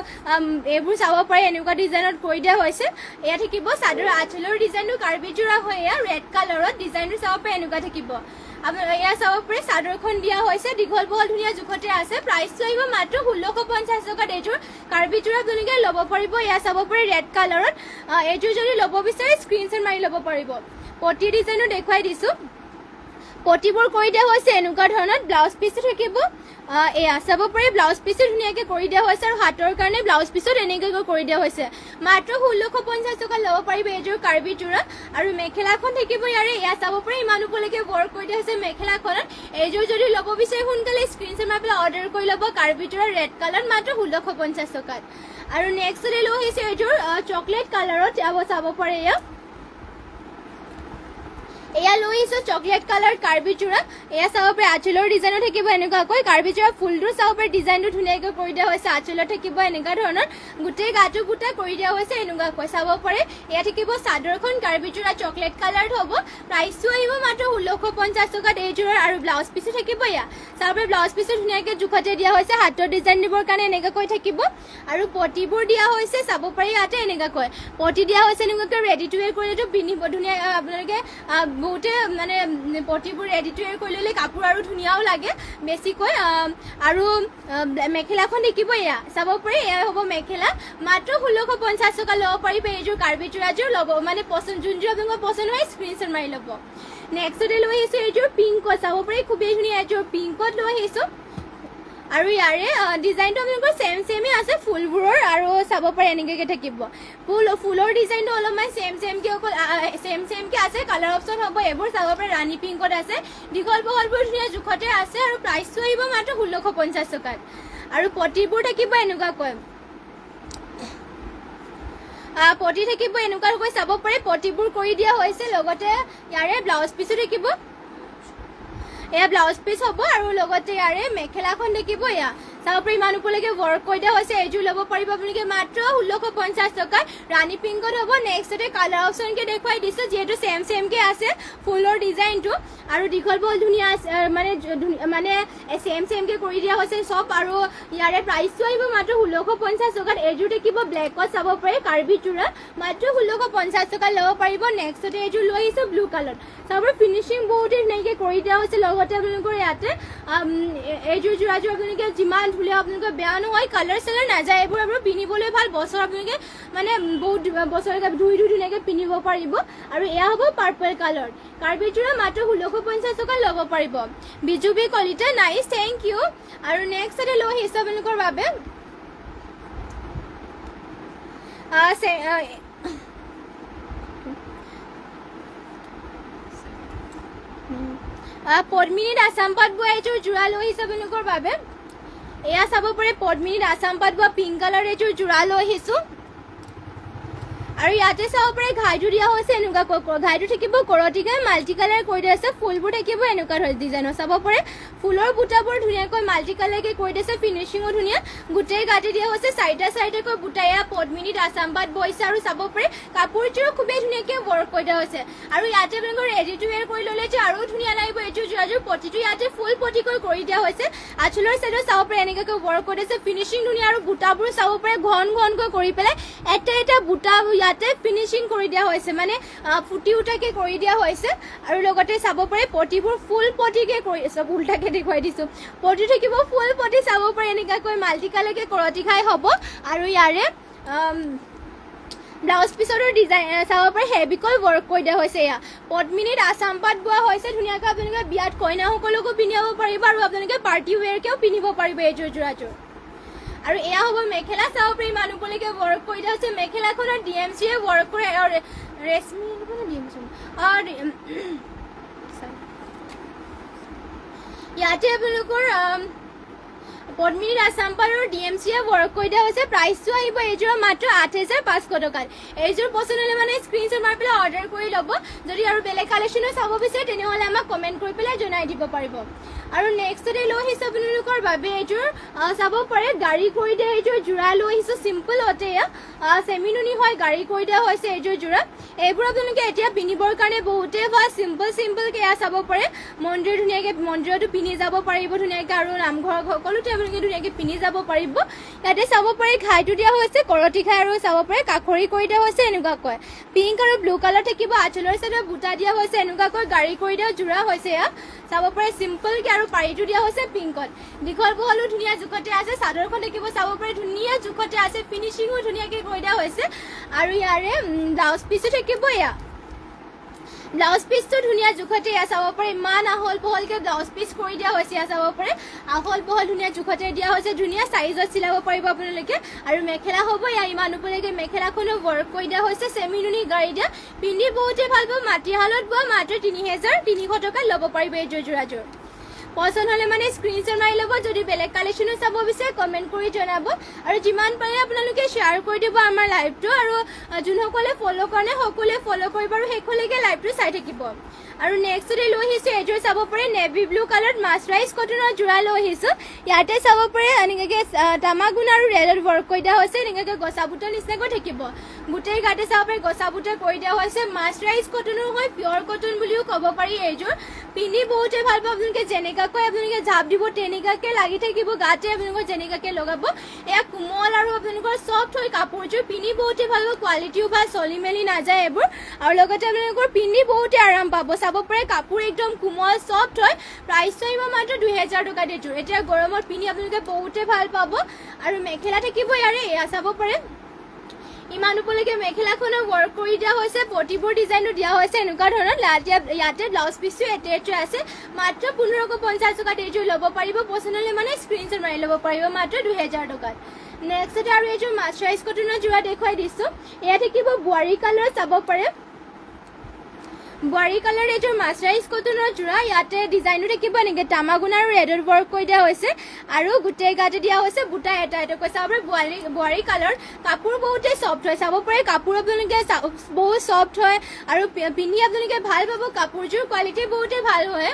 এইবোৰ চাব পাৰে এনেকুৱা ডিজাইনত কৰি দিয়া হৈছে এয়া থাকিব চাদৰ আঁচলৰ ডিজাইনটো কাৰ্বি যোৰা হয় এয়া ৰেড কালাৰত ডিজাইনটো চাব পাৰে এনেকুৱা থাকিব এয়া চাব পাৰে চাদৰখন দিয়া হৈছে দীঘল বহল ধুনীয়া জোখতে আছে প্ৰাইচটো আহিব মাত্ৰ 1,650 টকাত এইযোৰ কাৰ্বি যোৰা আপোনালোকে ল'ব পাৰিব এয়া চাব পাৰে ৰেড কালাৰত এইযোৰ যদি ল'ব বিচাৰে স্ক্ৰীনশ্বট মাৰি ল'ব পাৰিব পটি ডিজাইনো দেখুৱাই দিছোঁ পটিবোৰ কৰি দিয়া হৈছে এনেকুৱা ধৰণৰ ব্লাউজ পিচো থাকিব এয়া চাব পাৰে ব্লাউজ পিচো ধুনীয়াকৈ কৰি দিয়া হৈছে আৰু হাতৰ কাৰণে ব্লাউজ পিচত এনেকৈ কৰি দিয়া হৈছে মাত্ৰ 1,650 টকা ল'ব পাৰিব এইযোৰ কাৰ্বি যোৰা আৰু মেখেলাখন থাকিব ইয়াৰে এয়া চাব পাৰে ইমান ওপৰলৈকে ৱৰ্ক কৰি দিয়া হৈছে মেখেলাখনত এইযোৰ যদি ল'ব বিচাৰে সোনকালে স্ক্ৰীনশ্বট মাৰি পেলাই অৰ্ডাৰ কৰি ল'ব কাৰ্বি যোৰা ৰেড কালাৰ মাত্ৰ 1,650 টকাত আৰু নেক্সটতে লৈ আহিছে এইযোৰ চকলেট কালাৰত চাব পাৰে এয়া লৈ আহিছোঁ চকলেট কালাৰ কাৰ্বি যোৰা এয়া চাব পাৰে আঁচলৰ ডিজাইনো থাকিব এনেকুৱাকৈ কাৰ্বি যোৰা ফুলটো চাব পাৰে ডিজাইনটো ধুনীয়াকৈ কৰি দিয়া হৈছে আঁচলত থাকিব এনেকুৱা ধৰণৰ গোটেই গাটো বুটা কৰি দিয়া হৈছে এনেকুৱাকৈ চাব পাৰে এয়া থাকিব চাদৰখন কাৰ্বি যোৰা চকলেট কালাৰত হ'ব প্ৰাইচটো আহিব মাত্ৰ 1,650 টকাত এইযোৰৰ আৰু ব্লাউজ পিচো থাকিব এয়া চাব পাৰে ব্লাউজ পিচো ধুনীয়াকৈ জোখতে দিয়া হৈছে হাতৰ ডিজাইন দিবৰ কাৰণে এনেকুৱাকৈ থাকিব আৰু পটিবোৰ দিয়া হৈছে চাব পাৰে ইয়াতে এনেকুৱাকৈ পটি দিয়া হৈছে এনেকুৱাকৈ ৰেডি টু ৱেৰ কৰিলেতো পিন্ধিব ধুনীয়া আপোনালোকে বহুতে মানে পটিবোৰ ৰেডি টু ৱেৰ কৰি ল'লে কাপোৰ আৰু ধুনীয়াও লাগে বেছিকৈ আৰু মেখেলাখন দেখিব এয়া চাব পাৰি এয়া হ'ব মেখেলা মাত্ৰ 1650 টকা ল'ব পাৰিব এইযোৰ কাৰ্বি চূড়াযোৰ ল'ব মানে পচন্দ যোনযোৰ আপোনালোকৰ পচন্দ হয় স্ক্ৰীনশ্বট মাৰি ল'ব নেক্সটতে লৈ আহিছোঁ এইযোৰ পিংকত চাব পাৰি খুবেই ধুনীয়া এইযোৰ পিংকত লৈ আহিছোঁ আৰু ইয়াৰে ডিজাইনটো আপোনালোকৰ চেমেই আছে ফুলবোৰৰ আৰু চাব পাৰে এনেকৈ থাকিব ফুলৰ ডিজাইনটো অলপমান চেমকে অকল চেমকে আছে কালাৰ অপশ্যন হ'ব এইবোৰ চাব পাৰে ৰাণী পিংকত আছে দীঘল বহলবোৰ ধুনীয়া জোখতে আছে আৰু প্ৰাইচটো আহিব মাত্ৰ 1650 টকাত আৰু পটিবোৰ থাকিব এনেকুৱাকৈ পটি থাকিব এনেকুৱাকৈ চাব পাৰে পটিবোৰ কৰি দিয়া হৈছে লগতে ইয়াৰে ব্লাউজ পিছো থাকিব এয়া ব্লাউজ পিচ হ'ব আৰু লগতে ইয়াৰে মেখেলাখন দেখিব এয়া চাব পাৰি ইমান ওপৰলৈকে ৱৰ্ক কৰি দিয়া হৈছে এইযোৰ ল'ব পাৰিব আপোনালোকে মাত্ৰ 1650 টকাত ৰাণী পিংকত হ'ব নেক্সটতে কালাৰ অপশ্যনকে দেখুৱাই দিছোঁ যিহেতু চেমকে আছে ফুলৰ ডিজাইনটো আৰু দীঘল বহল ধুনীয়া মানে চেমকে কৰি দিয়া হৈছে চব আৰু ইয়াৰে প্ৰাইচটো আহিব মাত্ৰ 1650 টকাত এইযোৰ দেখিব ব্লেকত চাব পাৰি কাৰ্বি চূড়া মাত্ৰ 1650 টকাত ল'ব পাৰিব নেক্সটতে এইযোৰ লৈ আহিছোঁ ব্লু কালাৰ চাব পাৰি ফিনিচিং বহুতে ধুনীয়াকৈ কৰি দিয়া হৈছে লগতে আপোনালোকৰ ইয়াতে এইযোৰ যোৰাযোৰ আপোনালোকে যিমান ধুলে আপোনালোকৰ বেয়া নহয় কালাৰ চালাৰ নাযায় এইবোৰ আৰু পিন্ধিবলৈ ভাল বছৰ আপোনালোকে মানে বহুত বছৰলৈকে ধুই ধুনীয়াকৈ পিন্ধিব পাৰিব আৰু এয়া হ'ব পাৰ্পল কালাৰ কাৰ্বি চূড়া মাত্ৰ 1650 টকা ল'ব পাৰিব বিজুবি কলিতা নাইচ থেংক ইউ আৰু নেক্সটতে লৈ আহিছোঁ আপোনালোকৰ বাবে পদ্মিনীত আছাম পাট বোৱা এইযোৰ যোৰা লৈ আহিছোঁ আপোনালোকৰ বাবে এয়া চাব পাৰে পদ্মিনীত আছাম পাট বোৱা পিংক কালাৰ এইযোৰ যোৰা লৈ আহিছোঁ আৰু ইয়াতে চাব পাৰে ঘাইটো দিয়া হৈছে এনেকুৱা ঘাইটো থাকিব কৰতিকে মাল্টি কালাৰ কৰি দিয়া আছে ফুলবোৰ থাকিব এনেকুৱা ধৰণৰ ডিজাইনৰ চাব পাৰে ফুলৰ বুটাবোৰ ধুনীয়াকৈ মাল্টি কালাৰকে কৰি দিছে ফিনিচিঙো ধুনীয়া গোটেই গাঁঠি দিয়া হৈছে চাৰিটাকৈ বুটা এয়া পদ্মিনীত আছাম পাট বৈছে আৰু চাব পাৰে কাপোৰযোৰ খুবেই ধুনীয়াকৈ ৱৰ্ক কৰি দিয়া হৈছে আৰু ইয়াতে আপোনালোকৰ ৰেডি টু ৱেৰ কৰি ল'লে যে আৰু ধুনীয়া লাগিব এইযোৰ যোৰাযোৰ পটিটো ইয়াতে ফুল পটিকৈ কৰি দিয়া হৈছে আঁচলৰ চাইডত চাব পাৰে এনেকুৱাকৈ ৱৰ্ক কৰি দিছে ফিনিচিং ধুনীয়া আৰু বুটাবোৰ চাব পাৰে ঘনকৈ কৰি পেলাই এটা বুটা ইয়াতে ফিনিচিং কৰি দিয়া হৈছে মানে ফুটি উঠাকে কৰি দিয়া হৈছে আৰু লগতে চাব পাৰে পটিবোৰ ফুল পটিকে কৰি চব উল্টাকে দেখুৱাই দিছোঁ পটি থাকিব ফুল পটি চাব পাৰে এনেকুৱাকৈ মাল্টি কালাৰকে কৰতি খাই হ'ব আৰু ইয়াৰে ব্লাউজ পিছৰ ডিজাইন চাব পাৰে হেভিকৈ ৱৰ্ক কৰি দিয়া হৈছে এয়া পদ্মিনীত আছাম পাট বোৱা হৈছে ধুনীয়াকৈ আপোনালোকে বিয়াত কইনাসকলকো পিন্ধিব পাৰিব আৰু আপোনালোকে পাৰ্টি ৱেৰকেও পিন্ধিব পাৰিব এইযোৰ যোৰাযোৰ আৰু এয়া হ'ব মেখেলা চাব পাৰি মানুহ পলিকে ৱৰ্ক কৰি দিয়া হৈছে মেখেলাখনত ডিএমচিয়ে ৱৰ্ক কৰে ৰেশমি ইয়াতে আপোনালোকৰ পদ্মিনীত আছাম পাটৰ ডিএমচিয়ে ৱৰ্ক কৰি দিয়া হৈছে প্ৰাইচটো আহিব এইযোৰৰ মাত্ৰ 8500 টকাত এইযোৰ পচন্দ হ'লে মানে স্ক্ৰীনশ্বট মাৰি পেলাই অৰ্ডাৰ কৰি ল'ব যদি আৰু বেলেগ কালেকশ্যনো চাব বিচাৰে তেনেহ'লে আমাক কমেণ্ট কৰি পেলাই জনাই দিব পাৰিব আৰু নেক্সটতে লৈ আহিছোঁ আপোনালোকৰ বাবে এইযোৰ চাব পাৰে গাড়ী কৰি দিয়া এইযোৰ যোৰা লৈ আহিছোঁ চিম্পলতে চেমিনুনি হয় গাড়ী কৰি দিয়া হৈছে এইযোৰ যোৰা এইবোৰ আপোনালোকে এতিয়া পিন্ধিবৰ কাৰণে বহুতেই ভাল চিম্পলকে এয়া চাব পাৰে মন্দিৰ ধুনীয়াকৈ মন্দিৰতো পিন্ধি যাব পাৰিব ধুনীয়াকৈ আৰু নামঘৰ সকলোতে আপোনালোকে ধুনীয়াকৈ পিন্ধি যাব পাৰিব ইয়াতে চাব পাৰে ঘাইটো দিয়া হৈছে কৰতি ঘাই আৰু চাব পাৰে কাষৰি কৰি দিয়া হৈছে এনেকুৱাকৈ পিংক আৰু ব্লু কালাৰ থাকিব আঁচলৰ চাইডত বুটা দিয়া হৈছে এনেকুৱাকৈ গাড়ী কৰি দিয়া যোৰা হৈছে এয়া চাব পাৰে চিম্পলকে আৰু পাৰীটো দিয়া হৈছে পিংকত দীঘল বহলো ধুনীয়া জোখতে আছে চাদৰখন দেখিব চাব পাৰে ধুনীয়া জোখতে আছে ফিনিচিঙো ধুনীয়াকৈ কৰি দিয়া হৈছে আৰু ইয়াৰে ব্লাউজ পিচো থাকিব এয়া ব্লাউজ পিচটো ধুনীয়া জোখতে এয়া চাব পাৰে ইমান আহল বহলকৈ ব্লাউজ পিচ কৰি দিয়া হৈছে এয়া চাব পাৰে আহল বহল ধুনীয়া জোখতে দিয়া হৈছে ধুনীয়া চাইজত চিলাব পাৰিব আপোনালোকে আৰু মেখেলা হ'ব এয়া ইমান ওপৰলৈকে মেখেলাখনো ৱৰ্ক কৰি দিয়া হৈছে চেমিনুনি গাড়ী দিয়া পিন্ধি বহুতে ভাল পাব মাটিশালত বোৱা মাত্ৰ 3300 টকাত ল'ব পাৰিব এইযোৰ যোৰাযোৰ পচন্দ হ'লে মানে স্ক্ৰীনশ্বট মাৰি ল'ব যদি বেলেগ কালেকশ্যনো চাব বিচাৰে কমেণ্ট কৰি জনাব আৰু যিমান পাৰে আপোনালোকে শ্বেয়াৰ কৰি দিব আমাৰ লাইভটো আৰু যোনসকলে ফ'ল' কৰা নাই সকলোৱে ফ'ল' কৰিব আৰু শেষলৈকে লাইভটো চাই থাকিব আৰু নেক্সটতে লৈ আহিছোঁ এইযোৰ চাব পাৰে নেভি ব্লু কালাৰত মাছৰাইজ কটনৰ যোৰা লৈ আহিছোঁ ইয়াতে চাব পাৰে এনেকৈ তামাগুণ আৰু ৰেডত ৱৰ্ক কৰি দিয়া হৈছে এনেকৈ গছা বুটৰ নিচিনাকৈ থাকিব গোটেই গাতে চাব পাৰে গছা বুটৰ কৰি দিয়া হৈছে মাছৰাইজ কটনৰ হয় পিয়ৰ কটন বুলিও ক'ব পাৰি এইযোৰ পিন্ধি বহুতে ভাল পাব আপোনালোকে যেনেকুৱাকৈ আপোনালোকে জাপ দিব তেনেকুৱাকৈ লাগি থাকিব গাতে আপোনালোকৰ যেনেকুৱাকৈ লগাব এয়া কোমল আৰু আপোনালোকৰ ছফ্ট হয় কাপোৰযোৰ পিন্ধি বহুতে ভাল পাব কোৱালিটিও ভাল চলি মেলি নাযায় এইবোৰ আৰু লগতে আপোনালোকৰ পিন্ধি বহুতে আৰাম পাব চাব চাব পাৰে কাপোৰ একদম কোমল সফট হয় প্ৰাইচটো আহিব মাত্ৰ 2000 টকাত এযোৰ এতিয়া গৰমত পিন্ধি আপোনালোকে বহুতে ভাল পাব আৰু মেখেলা থাকিব ইয়াৰে এয়া চাব পাৰে ইমান উপলৈকে মেখেলাখনো ৱৰ্ক কৰি দিয়া হৈছে প্ৰতিবোৰ ডিজাইনো দিয়া হৈছে এনেকুৱা ধৰণৰ ইয়াতে ব্লাউজ পিচটো এটেচ আছে মাত্ৰ 1550 টকাত এযোৰ ল'ব পাৰিব পছন্দ হ'লে মানে স্ক্ৰীনশ্বট মাৰি ল'ব পাৰিব মাত্ৰ 2000 টকাত নেক্সট আৰু এযোৰ মাৰ্চাৰাইজ কটনৰ যোৰা দেখুৱাই দিছোঁ এয়া থাকিব বোৱাৰী কালাৰ চাব পাৰে বোৱাৰী কালাৰ এযোৰ মাৰ্চাৰাইজ কটনৰ যোৰা ইয়াতে ডিজাইনো থাকিব এনেকৈ তামাগুণ আৰু ৰেডৰ ৱৰ্ক কৰি দিয়া হৈছে আৰু গোটেই গাতে দিয়া হৈছে বুটা এটা এটা কৈছে চাব পাৰে বোৱাৰী কালাৰ কাপোৰ বহুতেই চফ্ট হয় চাব পাৰে কাপোৰ আপোনালোকে বহুত চফ্ট হয় আৰু পিন্ধি আপোনালোকে ভাল পাব কাপোৰযোৰ কোৱালিটি বহুতেই ভাল হয়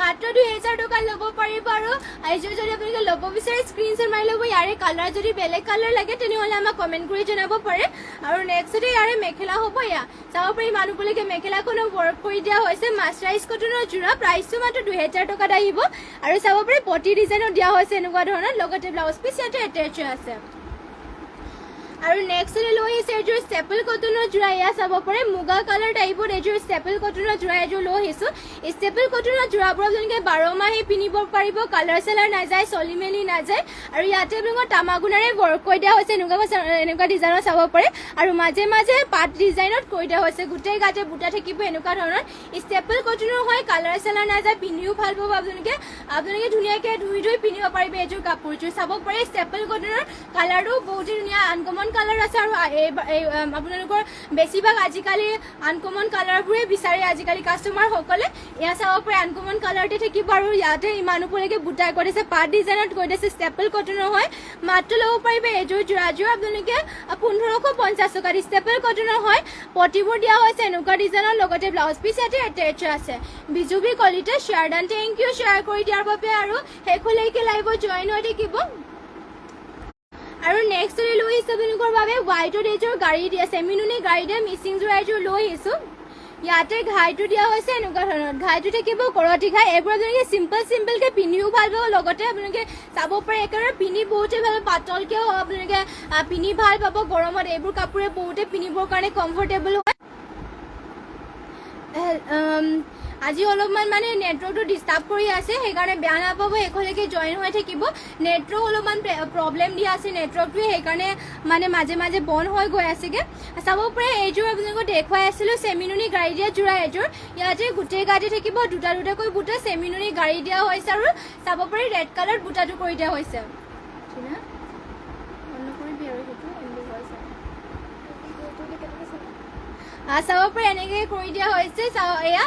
মাত্ৰ 2000 টকাত ল'ব পাৰিব আৰু এইযোৰ যদি আপোনালোকে ল'ব বিচাৰে স্ক্ৰীনশ্বট মাৰি ল'ব ইয়াৰে কালাৰ যদি বেলেগ কালাৰ লাগে তেনেহ'লে আমাক কমেণ্ট কৰি জনাব পাৰে আৰু নেক্সটতে ইয়াৰে মেখেলা হ'ব এয়া চাব পাৰি মানুহবিলাকে মেখেলাখনো কৰি দিয়া হৈছে মাৰ্চাৰাইজ কটনৰ যোৰা প্ৰাইচটো মাত্ৰ 2000 টকাত আহিব আৰু চাব পাৰে পটি ডিজাইনত দিয়া হৈছে এনেকুৱা ধৰণৰ লগতে ব্লাউজ পিচ ইয়াতে এটেচ আছে আৰু নেক্সট লৈ আহিছে এযোৰ ষ্টেপল কটনৰ যোৰা এয়া চাব পাৰে মুগা কালাৰ টাইপৰ এযোৰ ষ্টেপল কটনৰ যোৰা এযোৰ লৈ আহিছোঁ ষ্টেপল কটনৰ যোৰাবোৰ আপোনালোকে 12 মাহে পিন্ধিব পাৰিব কালাৰ চালাৰ নাযায় চলি মেলি নাযায় আৰু ইয়াতে আপোনালোকৰ তামাগুণাৰে ৱৰ্ক কৰি দিয়া হৈছে এনেকুৱা ডিজাইনত চাব পাৰে আৰু মাজে মাজে পাত ডিজাইনত কৰি দিয়া হৈছে গোটেই গাতে বুটা থাকিব এনেকুৱা ধৰণৰ ষ্টেপল কটনৰ হয় কালাৰ চালাৰ নাযায় পিন্ধিও ভাল পাব আপোনালোকে ধুনীয়াকৈ ধুই পিন্ধিব পাৰিব এযোৰ কাপোৰযোৰ চাব পাৰে ষ্টেপল কটনৰ কালাৰটো বহুত ধুনীয়া আনকমন কালাৰ আছে আৰু আপোনালোকৰ বেছিভাগ আজিকালি আনকমন কালাৰবোৰে বিচাৰে আজিকালি কাষ্টমাৰসকলে এয়া চাব পাৰে আনকমন কালাৰতে থাকিব আৰু ইয়াতে ইমান উপলৈকে বুটা কৰিছে পাত ডিজাইনত কৰি দিছে ষ্টেপল কটনৰ হয় মাত্ৰ ল'ব পাৰিব এযোৰ যোৰাযোৰ আপোনালোকে 1550 টকাত ষ্টেপল কটনৰ হয় পটিবোৰ দিয়া হৈছে এনেকুৱা ডিজাইনৰ লগতে ব্লাউজ পিচ ইয়াতে এটেচ আছে বিজুবি কলিতে share done thank you share কৰি দিয়াৰ বাবে আৰু শেষলৈকে লাইভত জইন হৈ থাকিব আৰু নেক্সট লৈ আহিছোঁ আপোনালোকৰ বাবে হোৱাইটত এযোৰ গাড়ী দিয়া চেমিনুনি গাড়ী দিয়া মিচিং যোৰা এযোৰ লৈ আহিছোঁ ইয়াতে ঘাইটো দিয়া হৈছে এনেকুৱা ধৰণৰ ঘাইটো থাকিব কৰতি ঘাই এইবোৰ আপোনালোকে চিম্পলকৈ পিন্ধিও ভাল পাব লগতে আপোনালোকে চাব পাৰে একেবাৰে পিন্ধি বহুতেই ভাল পাতলকৈও আপোনালোকে পিন্ধি ভাল পাব গৰমত এইবোৰ কাপোৰে বহুতে পিন্ধিবৰ কাৰণে কমফৰ্টেবল হয় আজি অলপমান মানে নেটৱৰ্কটো ডিষ্টাৰ্ব কৰি আছে সেইকাৰণে বেয়া নাপাব শেষলৈকে জইন হৈ থাকিব নেটৱৰ্ক অলপমান প্ৰব্লেম দিয়া আছে নেটৱৰ্কটোৱে সেইকাৰণে মানে মাজে মাজে বন্ধ হৈ গৈ আছেগৈ চাব পাৰে এইযোৰ আপোনালোকক দেখুৱাই আছিলোঁ চেমিনুনি গাড়ী দিয়া যোৰা এযোৰ ইয়াতে গোটেই গাতে থাকিব দুটাকৈ বুটা চেমিনুনি গাড়ী দিয়া হৈছে আৰু চাব পাৰে ৰেড কালাৰ বুটাটো কৰি দিয়া হৈছে চাব পাৰে এনেকৈ কৰি দিয়া হৈছে এয়া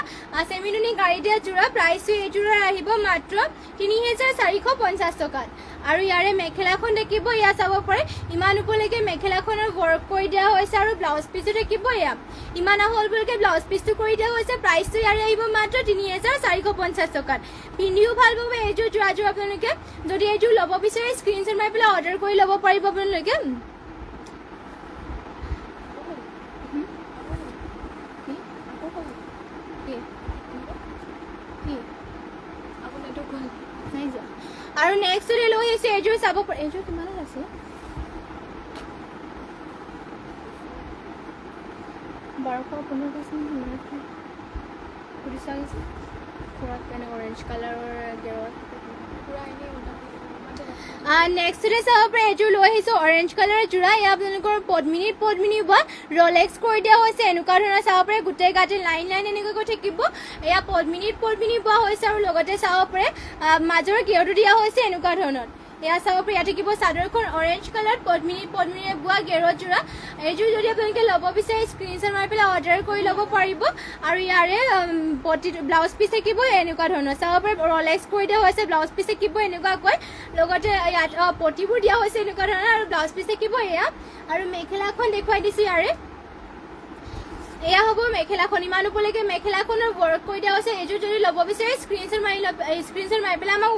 চেমিনুনি গাড়ী দিয়া যোৰা প্ৰাইচটো এইযোৰৰ আহিব মাত্ৰ 3450 টকাত আৰু ইয়াৰে মেখেলাখন থাকিব এয়া চাব পাৰে ইমান উপলৈকে মেখেলাখনৰ ৱৰ্ক কৰি দিয়া হৈছে আৰু ব্লাউজ পিচো থাকিব এয়া ইমান আহললৈকে ব্লাউজ পিচটো কৰি দিয়া হৈছে প্ৰাইচটো ইয়াৰে আহিব মাত্ৰ 3450 টকাত পিন্ধিও ভাল পাব এইযোৰ যোৰাযোৰ আপোনালোকে যদি এইযোৰ ল'ব বিচাৰে স্ক্ৰীনশ্বট মাৰি পেলাই অৰ্ডাৰ কৰি ল'ব পাৰিব আপোনালোকে আৰু নেক্সট লৈ আহিছে এইযোৰ চাব পাৰে এইযোৰ কিমানত আছে 1200 অৰেঞ্জ কালাৰৰ নেক্সটতে চাব পাৰে এইযোৰ লৈ আহিছোঁ অৰেঞ্জ কালাৰৰ যোৰা এয়া আপোনালোকৰ পদ্মিনী বা ৰলেক্স কৰি দিয়া হৈছে এনেকুৱা ধৰণৰ চাব পাৰে গোটেই গাতে লাইন এনেকুৱাকৈ থাকিব এয়া পদ্মিনী বোৱা হৈছে আৰু লগতে চাব পাৰে মাজৰ গেৰটো দিয়া হৈছে এনেকুৱা ধৰণৰ এয়া চাব পাৰে ইয়াত থাকিব চাদৰখন অৰেঞ্জ কালাৰ পদ্মিনীৰে বোৱা গেৰৰ যোৰা এইযোৰ যদি আপোনালোকে ল'ব বিচাৰে স্ক্ৰীনশ্বট মাৰি পেলাই অৰ্ডাৰ কৰি ল'ব পাৰিব আৰু ইয়াৰে ব্লাউজ পিচ থাকিব এনেকুৱা ধৰণৰ চাব পাৰে ৰলেক্স কৰি দিয়া হৈছে ব্লাউজ পিচ থাকিব এনেকুৱাকৈ লগতে ইয়াত পটিবোৰ দিয়া হৈছে এনেকুৱা ধৰণৰ আৰু ব্লাউজ পিচ থাকিব এয়া আৰু মেখেলাখন দেখুৱাই দিছোঁ ইয়াৰে এয়া হ'ব মেখেলাখন ইমান উপলৈকে মেখেলাখনৰ ৱৰ্ক কৰি দিয়া হৈছে এইযোৰ যদি ল'ব বিচাৰে স্ক্ৰীনশ্বট মাৰি পেলাই আমাক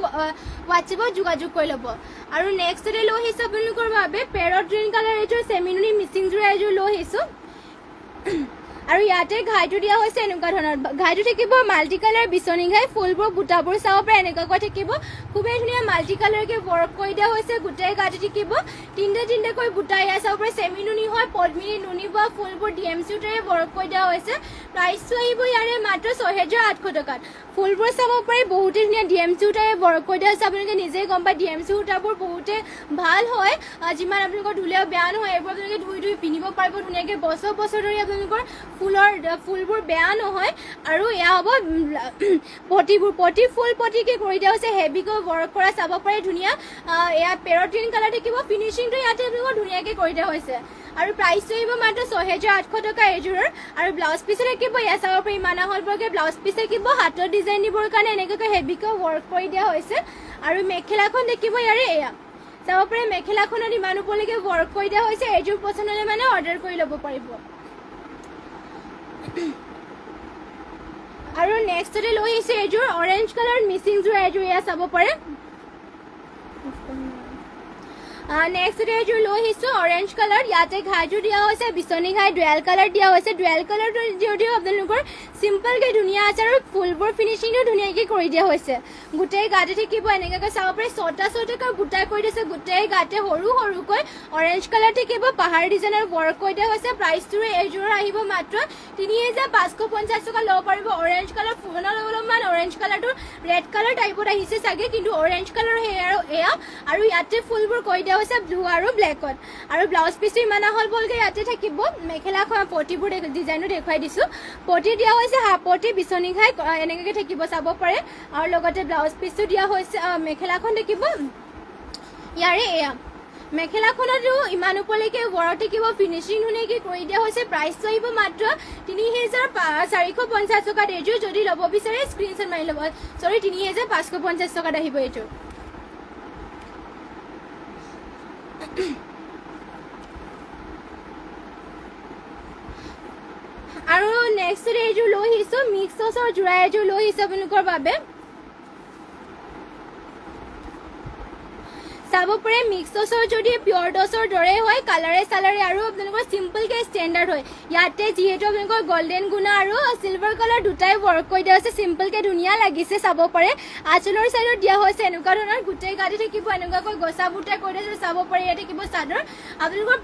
হোৱাটছএপত যোগাযোগ কৰি ল'ব আৰু নেক্সটতে লৈ আহিছোঁ আপোনালোকৰ বাবে পেৰট গ্ৰীণ কালাৰ এইযোৰ চেমিনুনি মিচিং যোৰা এযোৰ লৈ আহিছোঁ আৰু ইয়াতে ঘাইটো দিয়া হৈছে এনেকুৱা ধৰণৰ ঘাইটো থাকিব মাল্টি কালাৰ বিচনী ঘাই ফুলবোৰ বুটাবোৰ চাব পাৰে এনেকুৱাকৈ থাকিব খুবেই ধুনীয়া মাল্টি কালাৰকে ৱৰ্ক কৰি দিয়া হৈছে গোটেই ঘাইটো থাকিব তিনিটাকৈ বুটা ইয়াত চাব পাৰে চেমি নুনি হয় পদ্মিনী নুনি বা ফুলবোৰ DMC সূতাৰে ৱৰ্ক কৰি দিয়া হৈছে প্ৰাইচটো আহিব ইয়াৰে মাত্ৰ ৬,৮০০ টকাত ফুলবোৰ চাব পাৰে বহুতে ধুনীয়া DMC সূতাৰে ৱৰ্ক কৰি দিয়া হৈছে আপোনালোকে নিজেই গম পায় DMC সূতাবোৰ বহুতে ভাল হয় যিমান আপোনালোকৰ ধুলেও বেয়া নহয় এইবোৰ আপোনালোকে ধুই পিন্ধিব পাৰিব ধুনীয়াকৈ বছৰ ধৰি আপোনালোকৰ ফুলবোৰ বেয়া নহয় আৰু এয়া হ'ব পতিকে কৰি দিয়া হৈছে হেভিকৈ ৱৰ্ক কৰা চাব পাৰে ধুনীয়া এয়া পেৰটিন কালাৰ থাকিব ফিনিচিংটো ইয়াতে আপোনালোকৰ ধুনীয়াকৈ কৰি দিয়া হৈছে আৰু প্ৰাইচটো আহিব মাত্ৰ ৬,৮০০ টকা এইযোৰৰ আৰু ব্লাউজ পিচ থাকিব এয়া চাব পাৰি ইমান আহলবৰকৈ ব্লাউজ পিচ থাকিব হাতৰ ডিজাইন দিবৰ কাৰণে এনেকুৱাকৈ হেভিকৈ ৱৰ্ক কৰি দিয়া হৈছে আৰু মেখেলাখন দেখিব ইয়াৰে এয়া চাব পাৰে মেখেলাখনত ইমান ওপৰলৈকে ৱৰ্ক কৰি দিয়া হৈছে এইযোৰ পচন্দ হ'লে মানে অৰ্ডাৰ কৰি ল'ব পাৰিব আৰু নেক্সটতে লৈ আহিছে এইযোৰ অৰেঞ্জ কালাৰ মিচিংযোৰ এইযোৰ এয়া চাব পাৰে নেক্সট এইযোৰ লৈ আহিছোঁ অৰেঞ্জ কালাৰ ইয়াতে ঘাইযোৰ দিয়া হৈছে বিচনী ঘাই ডুৱেল কালাৰ দিয়া হৈছে ডুৱেল কালাৰটো যদিও আপোনালোকৰ চিম্পলকৈ ধুনীয়া আছে আৰু ফুলবোৰ ফিনিচিংটো ধুনীয়াকৈ কৰি দিয়া হৈছে গোটেই গাতে থাকিব এনেকুৱাকৈ চাব পাৰে ছটাকৈ বুটা কৰি দিছে গোটেই গাতে সৰুকৈ অৰেঞ্জ কালাৰ থাকিব পাহাৰ ডিজাইনৰ ৱৰ্ক কৰি দিয়া হৈছে প্ৰাইচটো এইযোৰৰ আহিব মাত্ৰ ৩,৫৫০ টকা ল'ব পাৰিব অৰেঞ্জ কালাৰ ফোনত অলপমান অৰেঞ্জ কালাৰটো ৰেড কালাৰ টাইপত আহিছে চাগে কিন্তু অৰেঞ্জ কালাৰ এয়া আৰু ইয়াতে ফুলবোৰ কৰি দিয়া হৈছে ব্লু আৰু ব্লেকত আৰু ব্লাউজ পিচটো ইমান আহল বলকৈ ইয়াতে থাকিব মেখেলাখন পটিবোৰ ডিজাইনো দেখুৱাই দিছোঁ পটি দিয়া হৈছে হাপতি বিচনী ঘাই এনেকৈ থাকিব চাব পাৰে আৰু লগতে ব্লাউজ পিচটো দিয়া হৈছে মেখেলাখন থাকিব ইয়াৰে এয়া মেখেলাখনতো ইমান ওপৰলৈকে ৱৰ্ক থাকিব ফিনিচিং ধুনীয়াকৈ কৰি দিয়া হৈছে প্ৰাইচটো আহিব মাত্ৰ ৩,৪৫০ টকাত এইযোৰ যদি ল'ব বিচাৰে স্ক্ৰীনশ্বট মাৰি ল'ব ৩,৫৫০ টকাত আহিব এইযোৰ আৰু নেক্সট এইযোৰ লৈ আহিছোঁ মিক্স টচৰ যোৰা এযোৰ লৈ আহিছোঁ আপোনালোকৰ বাবে চাব পাৰে মিক্স টচৰ যদি পিয়ৰ টচৰ দৰে হয় কালাৰে চালাৰে আৰু আপোনালোকৰ চিম্পলকৈ ষ্টেণ্ডাৰ্ড হয় ইয়াতে যিহেতু আপোনালোকৰ গল্ডেন গুণা আৰু চিলভাৰ কালাৰ দুটাই ৱৰ্ক কৰি দিয়া হৈছে চিম্পলকৈ ধুনীয়া লাগিছে চাব পাৰে আঁচলৰ চাইডত দিয়া হৈছে এনেকুৱা ধৰণৰ গোটেই গাতে থাকিব এনেকুৱাকৈ গছা বুটা কৰি দিছে চাব পাৰে ইয়াতে থাকিব চাদৰ আপোনালোকৰ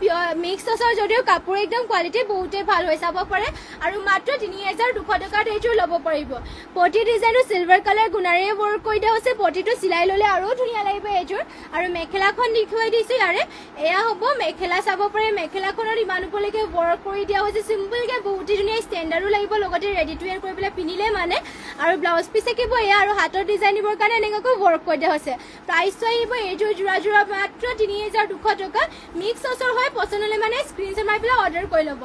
মিক্স টচৰ যদিও কাপোৰ একদম কোৱালিটি বহুতেই ভাল হয় চাব পাৰে আৰু মাত্ৰ ৩,২০০ টকাত এইযোৰ ল'ব পাৰিব পটি ডিজাইনটো চিলভাৰ কালাৰ গুণাৰে ৱৰ্ক কৰি দিয়া হৈছে পটিটো চিলাই ল'লে আৰু ধুনীয়া লাগিব এইযোৰ আৰু মেখেলাখন দেখুৱাই দিছোঁ ইয়াৰে এয়া হ'ব মেখেলা চাব পাৰে মেখেলাখনত ইমান ওপৰলৈকে ৱৰ্ক কৰি দিয়া হৈছে চিম্পলকৈ বহুতেই ধুনীয়া ষ্টেণ্ডাৰ্ডো লাগিব লগতে ৰেডি টু ৱেৰ কৰি পেলাই পিন্ধিলে মানে আৰু ব্লাউজ পিচ থাকিব এয়া আৰু হাতৰ ডিজাইন দিবৰ কাৰণে এনেকুৱাকৈ ৱৰ্ক কৰি দিয়া হৈছে প্ৰাইচটো আহিব এইযোৰ যোৰা মাত্ৰ ৩,২০০ টকা মিক্স টচৰ হয় পচন্দ হ'লে মানে স্ক্ৰীনশ্বট মাৰি পেলাই অৰ্ডাৰ কৰি ল'ব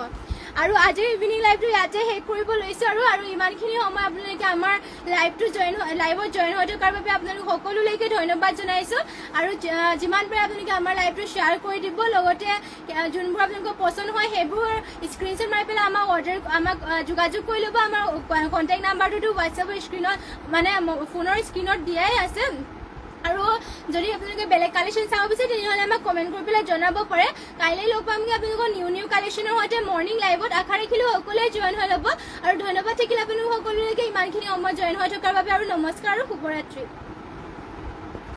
আৰু আজিৰ ইভিনিং লাইভটো ইয়াতে শেষ কৰিব লৈছোঁ আৰু ইমানখিনি সময় আপোনালোকে আমাৰ লাইভত জইন হৈ থকাৰ বাবে আপোনালোক সকলোলৈকে ধন্যবাদ জনাইছোঁ আৰু যিমান পাৰে আপোনালোকে আমাৰ লাইভটো শ্বেয়াৰ কৰি দিব লগতে যোনবোৰ আপোনালোকৰ পচন্দ হয় সেইবোৰ স্ক্ৰীনশ্বট মাৰি পেলাই আমাক যোগাযোগ কৰি ল'ব আমাৰ কণ্টেক্ট নাম্বাৰটোতো হোৱাটছএপৰ স্ক্ৰীনত মানে ফোনৰ স্ক্ৰীনত দিয়াই আছে আৰু যদি আপোনালোকে বেলেগ কালেকশ্যন চাব বিচাৰে তেনেহ'লে আমাক কমেণ্ট কৰি পেলাই জনাব পাৰে কাইলৈ লগ পামগৈ আপোনালোকৰ নিউ কালেকশ্যনৰ সৈতে মৰ্ণিং লাইভত আশা ৰাখিলোঁ সকলোৱে জইন হৈ ল'ব আৰু ধন্যবাদ থাকিলে আপোনালোক সকলোলৈকে ইমানখিনি সময় জইন হৈ থকাৰ বাবে আৰু নমস্কাৰ আৰু শুভৰাত্ৰি